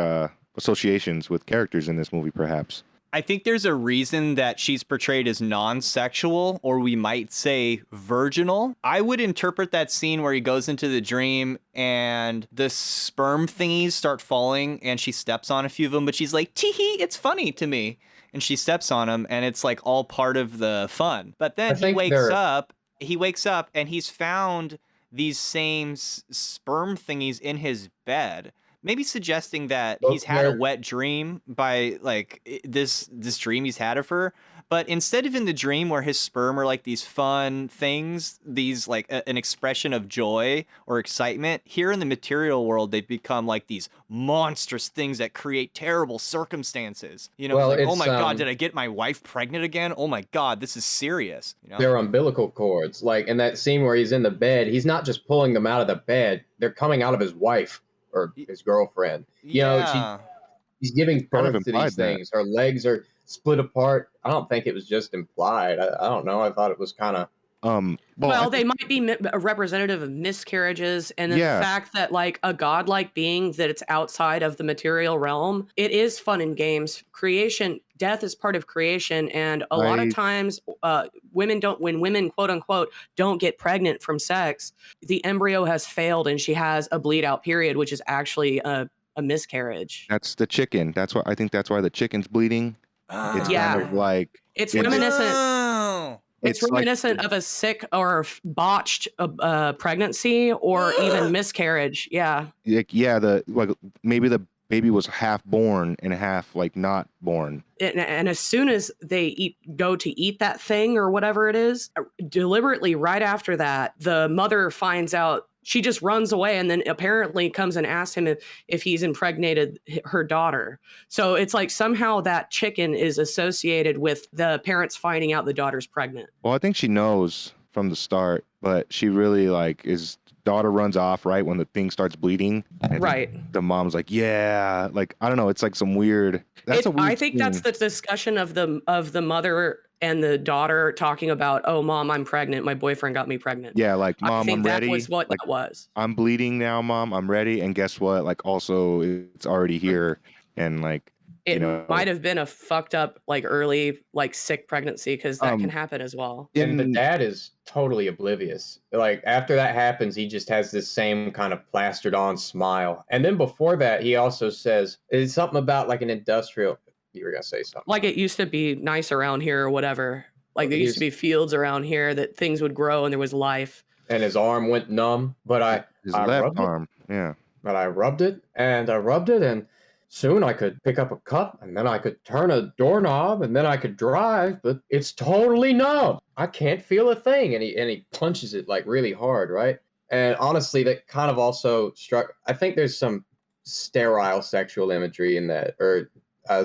associations with characters in this movie, perhaps. I think there's a reason that she's portrayed as non-sexual, or we might say virginal. I would interpret that scene where he goes into the dream and the sperm thingies start falling and she steps on a few of them, but she's like, tee-hee, it's funny to me. And she steps on them and it's like all part of the fun. But then he wakes up and he's found these same sperm thingies in his bed, maybe suggesting that he's had a wet dream by like this dream he's had of her. But instead of in the dream where his sperm are like these fun things, these like an expression of joy or excitement, here in the material world, they become like these monstrous things that create terrible circumstances. You know, like, oh my God, did I get my wife pregnant again? Oh my God, this is serious. You know? They're umbilical cords. Like in that scene where he's in the bed, he's not just pulling them out of the bed, they're coming out of his wife or his girlfriend. You know, she's giving birth to these things. Her legs are split apart. I don't think it was just implied. I don't know. I thought it was kind of well, they might be a representative of miscarriages, and then the fact that like a godlike being that it's outside of the material realm, it is fun and games. Creation, death is part of creation, and a lot of times when women quote unquote don't get pregnant from sex, the embryo has failed and she has a bleed out period, which is actually a miscarriage. That's the chicken. That's why I think that's why the chicken's bleeding. It's kind of like it's reminiscent. It's reminiscent of a sick or botched pregnancy or even miscarriage. Yeah. Maybe the baby was half born and half like not born. And as soon as they go to eat that thing or whatever it is, deliberately right after that, the mother finds out She just runs away and then apparently comes and asks him if he's impregnated her daughter. So it's like somehow that chicken is associated with the parents finding out the daughter's pregnant. Well, I think she knows from the start, but she really like is daughter runs off right when the thing starts bleeding. And right. The mom's like, yeah, like I don't know. It's like some weird. I think that's the discussion of the mother and the daughter talking about, oh, mom, I'm pregnant. My boyfriend got me pregnant. Yeah, like, mom, I'm ready. That was what like, that was. I'm bleeding now, mom. I'm ready. And guess what? Like, also, it's already here. And like, it might have been a fucked up, like early, like sick pregnancy, because that can happen as well. And the dad is totally oblivious. Like after that happens, he just has this same kind of plastered on smile. And then before that, he also says it's something about like an industrial. You were gonna say something. Like it used to be nice around here or whatever. Like there used to be fields around here that things would grow and there was life. And his arm went numb, but his left arm, yeah. But I rubbed it and soon I could pick up a cup and then I could turn a doorknob and then I could drive, but it's totally numb. I can't feel a thing. And he punches it like really hard, right? And honestly, that kind of also struck. I think there's some sterile sexual imagery in that, or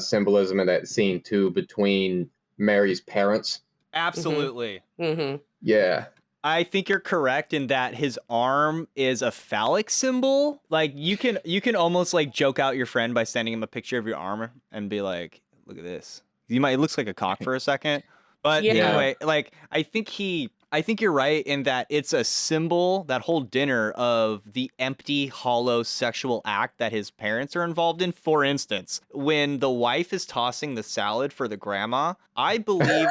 symbolism in that scene too, between Mary's parents. Absolutely. Mm-hmm. Yeah. I think you're correct in that his arm is a phallic symbol. Like you can almost like joke out your friend by sending him a picture of your arm and be like, look at this. It looks like a cock for a second. But anyway, like I think you're right in that it's a symbol, that whole dinner, of the empty, hollow sexual act that his parents are involved in. For instance, when the wife is tossing the salad for the grandma, I believe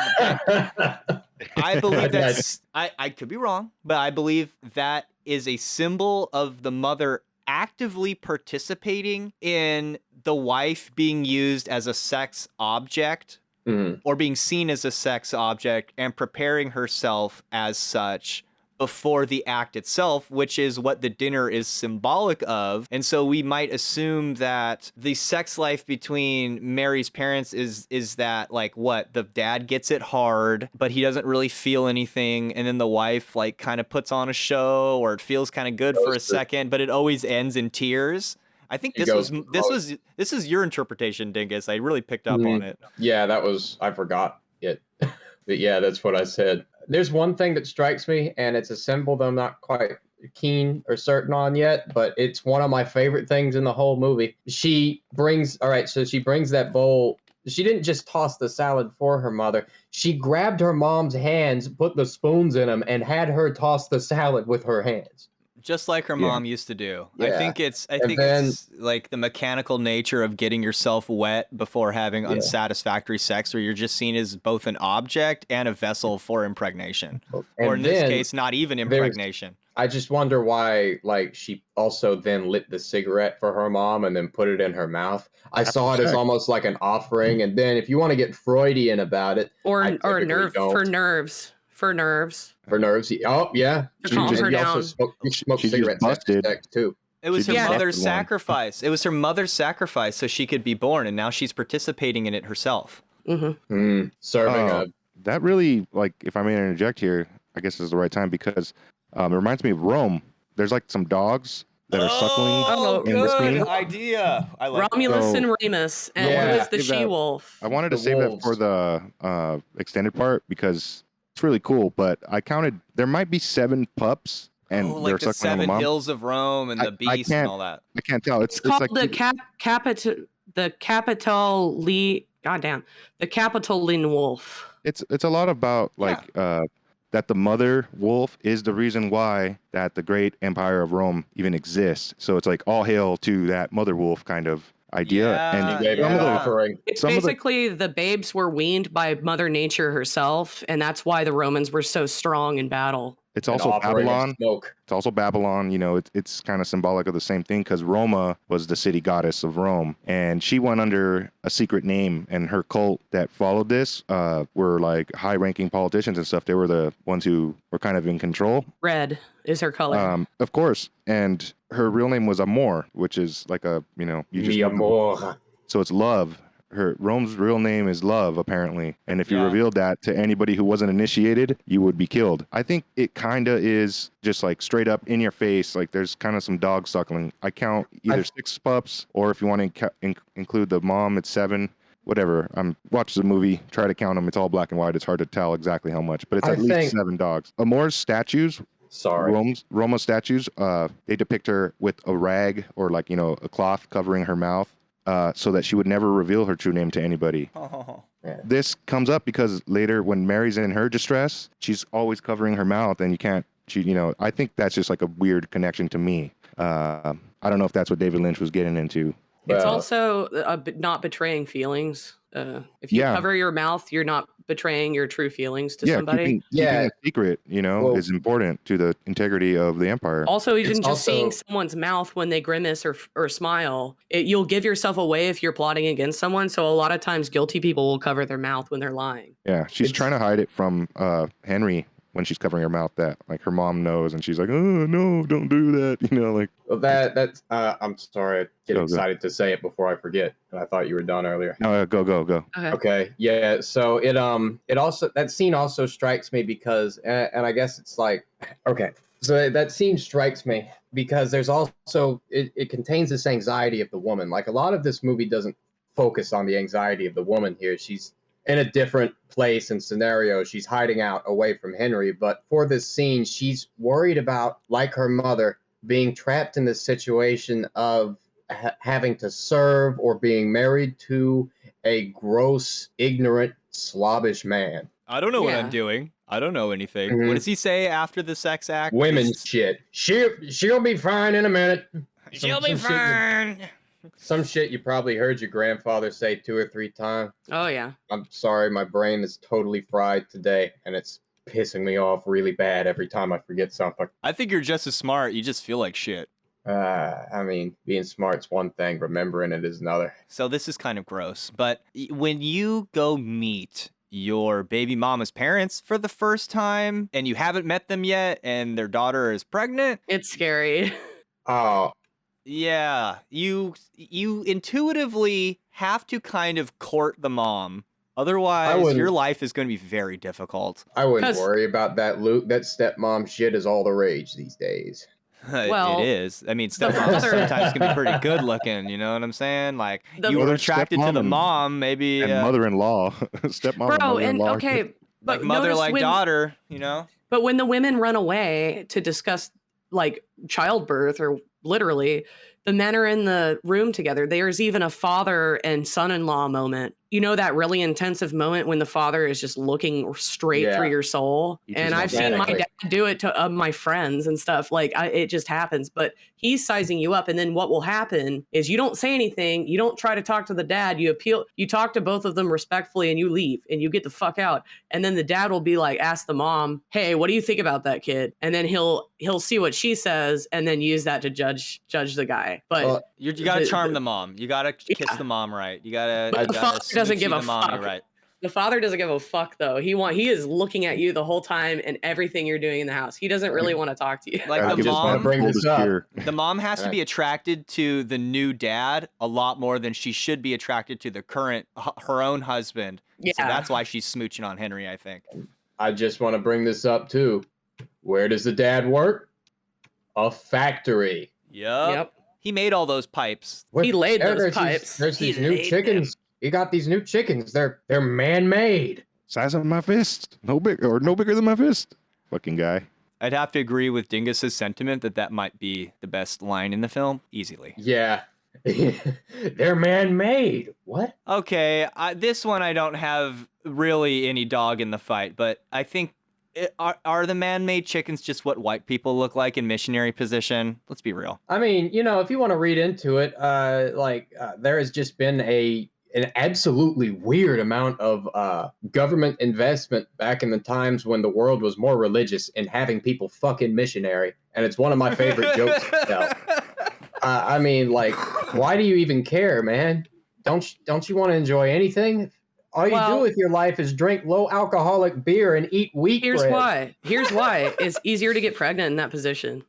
that's I could be wrong, but I believe that is a symbol of the mother actively participating in the wife being used as a sex object. Mm-hmm. Or being seen as a sex object and preparing herself as such before the act itself, which is what the dinner is symbolic of. And so we might assume that the sex life between Mary's parents is that like what the dad gets it hard, but he doesn't really feel anything. And then the wife like kind of puts on a show, or it feels kind of good for a second, but it always ends in tears. I think this is your interpretation, Dingus. I really picked up on it. Yeah, I forgot it. But yeah, that's what I said. There's one thing that strikes me, and it's a symbol that I'm not quite keen or certain on yet, but it's one of my favorite things in the whole movie. She brings that bowl. She didn't just toss the salad for her mother. She grabbed her mom's hands, put the spoons in them, and had her toss the salad with her hands. Just like her mom used to do. Yeah. I think it's like the mechanical nature of getting yourself wet before having unsatisfactory sex, where you're just seen as both an object and a vessel for impregnation. Or in this case, not even impregnation. I just wonder why, like, she also then lit the cigarette for her mom and then put it in her mouth. I saw it as almost like an offering. And then if you want to get Freudian about it, or nerves. For nerves. Oh, yeah. She also smoked cigarettes after sex, too. It was her mother's sacrifice. It was her mother's sacrifice so she could be born, and now she's participating in it herself. Mm-hmm. That really, like, if I may interject here, I guess this is the right time, because it reminds me of Rome. There's, like, some dogs that are suckling in this scene. Good idea. I like Romulus and Remus. And what is the she-wolf? I wanted to save that for the extended part, because it's really cool, but I counted, there might be 7 pups, and like they're the 7 hills of Rome and the beast and all that. I can't tell. It's called like the Capitoline wolf. It's a lot about like that the mother wolf is the reason why that the great empire of Rome even exists. So it's like all hail to that mother wolf kind of idea. It's basically the babes were weaned by Mother Nature herself, and that's why the Romans were so strong in battle. It's also Babylon. It's also Babylon. You know, it's kind of symbolic of the same thing, because Roma was the city goddess of Rome, and she went under a secret name, and her cult that followed this were like high-ranking politicians and stuff. They were the ones who were kind of in control. Red is her color. Of course. And her real name was Amor, which is like a, you know, Amor. So it's love. Rome's real name is Love, apparently. And if you Yeah. revealed that to anybody who wasn't initiated, you would be killed. I think it kind of is just like straight up in your face. Like there's kind of some dog suckling. I count either 6 pups, or if you want to include the mom, it's 7. Whatever. Watch the movie, try to count them. It's all black and white. It's hard to tell exactly how much, but it's at least 7 dogs. Amor's statues, Roma statues, they depict her with a rag or like, you know, a cloth covering her mouth, so that she would never reveal her true name to anybody. Oh. Yeah. This comes up because later when Mary's in her distress, she's always covering her mouth, and I think that's just like a weird connection to me. I don't know if that's what David Lynch was getting into. It's also not betraying feelings. If you cover your mouth, you're not betraying your true feelings to somebody. Keeping a secret, is important to the integrity of the empire. Also, even seeing someone's mouth when they grimace or smile, you'll give yourself away if you're plotting against someone. So a lot of times guilty people will cover their mouth when they're lying. Yeah, she's trying to hide it from Henry when she's covering her mouth, that like her mom knows, and she's like, oh no, don't do that, like. Well, that's I'm sorry, I get excited to say it before I forget. I thought you were done earlier. No, go. Okay, yeah. So it also, that scene also strikes me because, and I guess it's like, okay, so that scene strikes me because there's also it contains this anxiety of the woman. Like a lot of this movie doesn't focus on the anxiety of the woman here. She's in a different place and scenario. She's hiding out away from Henry. But for this scene, she's worried about, like her mother, being trapped in this situation of having to serve or being married to a gross, ignorant, slobbish man. I don't know what I'm doing. I don't know anything. Mm-hmm. What does he say after the sex act? Women's shit. She'll be fine in a minute. She'll be fine. Some shit you probably heard your grandfather say 2 or 3 times. Oh, yeah. I'm sorry, my brain is totally fried today, and it's pissing me off really bad every time I forget something. I think you're just as smart. You just feel like shit. I mean, being smart's one thing, remembering it is another. So this is kind of gross, but when you go meet your baby mama's parents for the first time, and you haven't met them yet, and their daughter is pregnant... It's scary. Oh... Yeah, you intuitively have to kind of court the mom. Otherwise, your life is going to be very difficult. I wouldn't worry about that, Luke. That stepmom shit is all the rage these days. Well, it is. I mean, stepmoms sometimes can be pretty good looking. You know what I'm saying? Like, you were attracted to the mom, maybe. And mother-in-law. Stepmom. Bro, and okay. But like mother, like daughter, But when the women run away to discuss, like, childbirth or literally, the men are in the room together. There's even a father and son-in-law moment. You know, that really intensive moment when the father is just looking straight through your soul. And I've seen my dad do it to my friends and stuff. Like, it just happens. But he's sizing you up. And then what will happen is you don't say anything. You don't try to talk to the dad. You appeal. You talk to both of them respectfully, and you leave and you get the fuck out. And then the dad will be like, ask the mom, hey, what do you think about that kid? And then he'll see what she says and then use that to judge the guy. But you got to charm the mom. You got to kiss the mom right. You got to. The father doesn't give a fuck. Right. The father doesn't give a fuck though. He is looking at you the whole time and everything you're doing in the house. He doesn't really want to talk to you. Like the mom has to Right. be attracted to the new dad a lot more than she should be attracted to the current her own husband. Yeah. So that's why she's smooching on Henry, I think. I just want to bring this up too. Where does the dad work? A factory. Yep. He made all those pipes. He laid those pipes. There's these new chickens. He got these new chickens. They're man-made. Size of my fist. No bigger than my fist. Fucking guy. I'd have to agree with Dingus's sentiment that might be the best line in the film, easily. Yeah. They're man-made. What? Okay, this one I don't have really any dog in the fight, but I think are the man-made chickens just what white people look like in missionary position? Let's be real. I mean, if you want to read into it, there has just been an absolutely weird amount of government investment back in the times when the world was more religious in having people fucking missionary, and it's one of my favorite jokes to tell. I mean, like, why do you even care, man? Don't you want to enjoy anything? All you do with your life is drink low alcoholic beer and eat wheat bread. Here's why. It's easier to get pregnant in that position.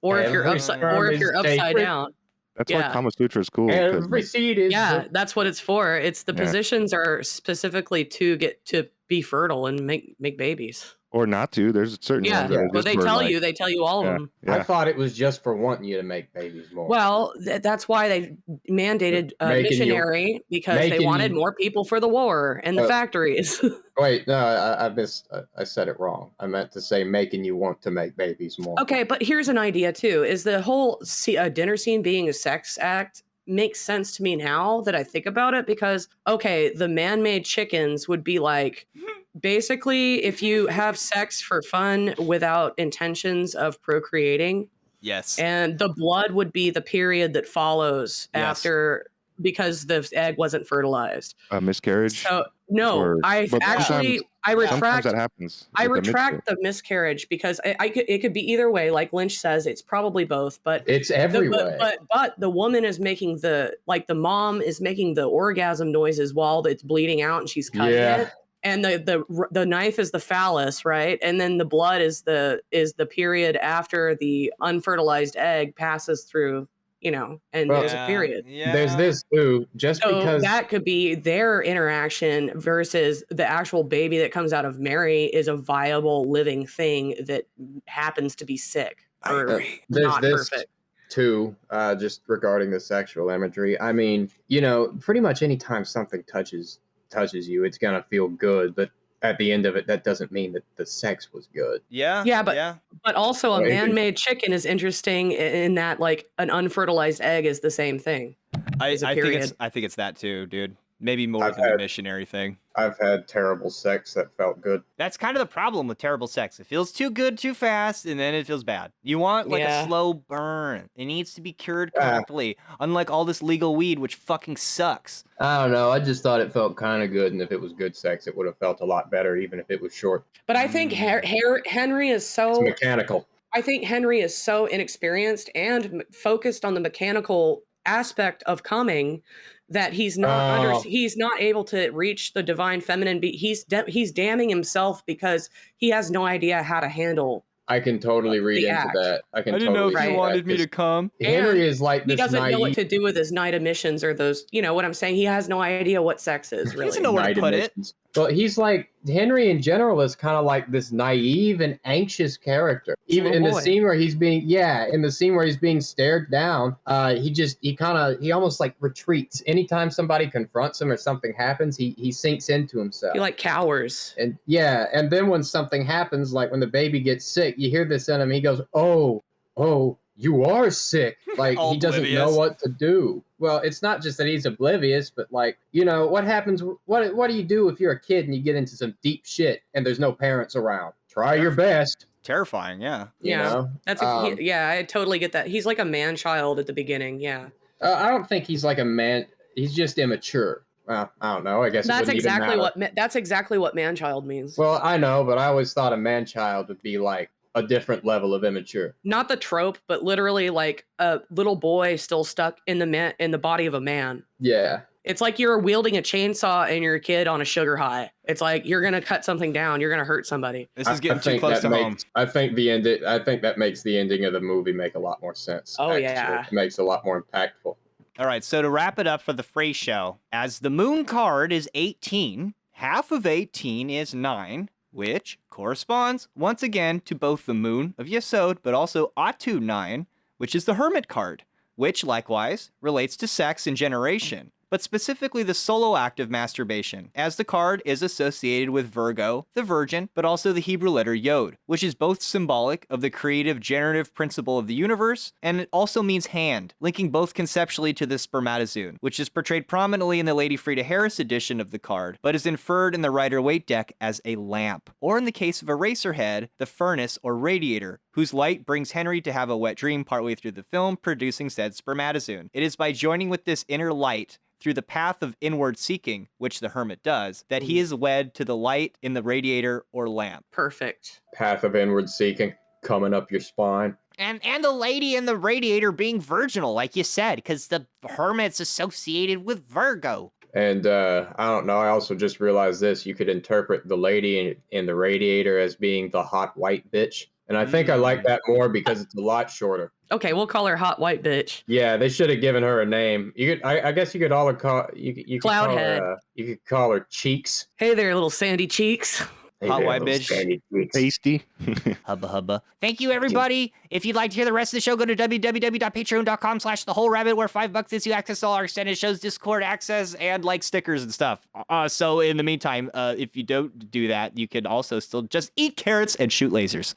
Or if you're upside down. That's why Kama Sutra is cool. Every seed is. That's what it's for. It's the positions are specifically to get to be fertile and make babies. Or not to. There's certain ones that are Well, just they for, tell like, you. They tell you all of them. I thought it was just for wanting you to make babies more. Well, that's why they mandated missionary, because they wanted more people for the war and the factories. Wait, no, I said it wrong. I meant to say making you want to make babies more. Okay, but here's an idea too: is the whole dinner scene being a sex act makes sense to me now that I think about it, because the man-made chickens would be like, basically, if you have sex for fun without intentions of procreating. Yes. And the blood would be the period that follows after, because the egg wasn't fertilized. A miscarriage. So no, I retract. That happens. I retract the miscarriage, because it could be either way. Like Lynch says, it's probably both, but it's every way. But the woman is making the mom is making the orgasm noises while it's bleeding out and she's cutting it. And the knife is the phallus, right? And then the blood is the period after the unfertilized egg passes through, and there's a period. Yeah. There's this too, because that could be their interaction versus the actual baby that comes out of Mary is a viable living thing that happens to be sick or not perfect. Too, just regarding the sexual imagery. I mean, pretty much anytime something touches you, it's gonna feel good, but at the end of it, that doesn't mean that the sex was good. But also a man-made chicken is interesting in that, like, an unfertilized egg is the same thing. I think it's that too, dude. Maybe more than the missionary thing. I've had terrible sex that felt good. That's kind of the problem with terrible sex. It feels too good too fast, and then it feels bad. You want a slow burn. It needs to be cured correctly, unlike all this legal weed, which fucking sucks. I don't know. I just thought it felt kind of good, and if it was good sex, it would have felt a lot better, even if it was short. But I think Henry is so... It's mechanical. I think Henry is so inexperienced and focused on the mechanical aspect of coming that he's not he's not able to reach the divine feminine. He's damning himself because he has no idea how to handle. I can totally read into that. I didn't know if he wanted me to come. Henry is like this. He doesn't know what to do with his night emissions or those. You know what I'm saying? He has no idea what sex is. Really, he doesn't know where to put it. Well, he's like Henry in general is kind of like this naive and anxious character. Even in the scene where he's being stared down, he almost like retreats. Anytime somebody confronts him or something happens, he sinks into himself. He like cowers. And then when something happens, like when the baby gets sick, you hear this in him. He goes, "Oh, you are sick." Like he doesn't know what to do. Well, it's not just that he's oblivious, but like, what happens? What do you do if you're a kid and you get into some deep shit and there's no parents around? Try your best. Terrifying, yeah. That's I totally get that. He's like a man-child at the beginning. Yeah. I don't think he's like a man. He's just immature. Well, I don't know. I guess that's exactly what man-child means. Well, I know, but I always thought a man-child would be like a different level of immature. Not the trope, but literally like a little boy still stuck in the body of a man. Yeah. It's like you're wielding a chainsaw and you're a kid on a sugar high. It's like you're gonna cut something down. You're gonna hurt somebody. This is getting too close to home. I think that makes the ending of the movie make a lot more sense. Oh, actually. yeah. It makes a lot more impactful. All right, so to wrap it up for the Frey show, as the moon card is 18, half of 18 is 9, which corresponds once again to both the moon of Yesod, but also Atu 9, which is the Hermit card, which likewise relates to sex and generation, but specifically the solo act of masturbation, as the card is associated with Virgo, the Virgin, but also the Hebrew letter Yod, which is both symbolic of the creative generative principle of the universe, and it also means hand, linking both conceptually to the Spermatazoon, which is portrayed prominently in the Lady Frida Harris edition of the card, but is inferred in the Rider-Waite deck as a lamp, or in the case of Eraserhead, the furnace or radiator, whose light brings Henry to have a wet dream partway through the film, producing said Spermatazoon. It is by joining with this inner light through the path of inward seeking, which the hermit does, that he is wed to the light in the radiator or lamp. Perfect. Path of inward seeking coming up your spine. And the lady in the radiator being virginal, like you said, because the hermit's associated with Virgo. And I don't know, I also just realized this. You could interpret the lady in the radiator as being the hot white bitch. And I think I like that more because it's a lot shorter. Okay, we'll call her Hot White Bitch. Yeah, they should have given her a name. You could, I guess, you could all call you could call her, you could call her Cheeks. Hey there, little sandy cheeks. Hey Hot there, white little bitch. sandy cheeks. Tasty. Hubba hubba. Thank you, everybody. If you'd like to hear the rest of the show, go to www.patreon.com/thewholerabbit, where $5 gets you access to all our extended shows, Discord access, and like stickers and stuff. So in the meantime, if you don't do that, you can also still just eat carrots and shoot lasers.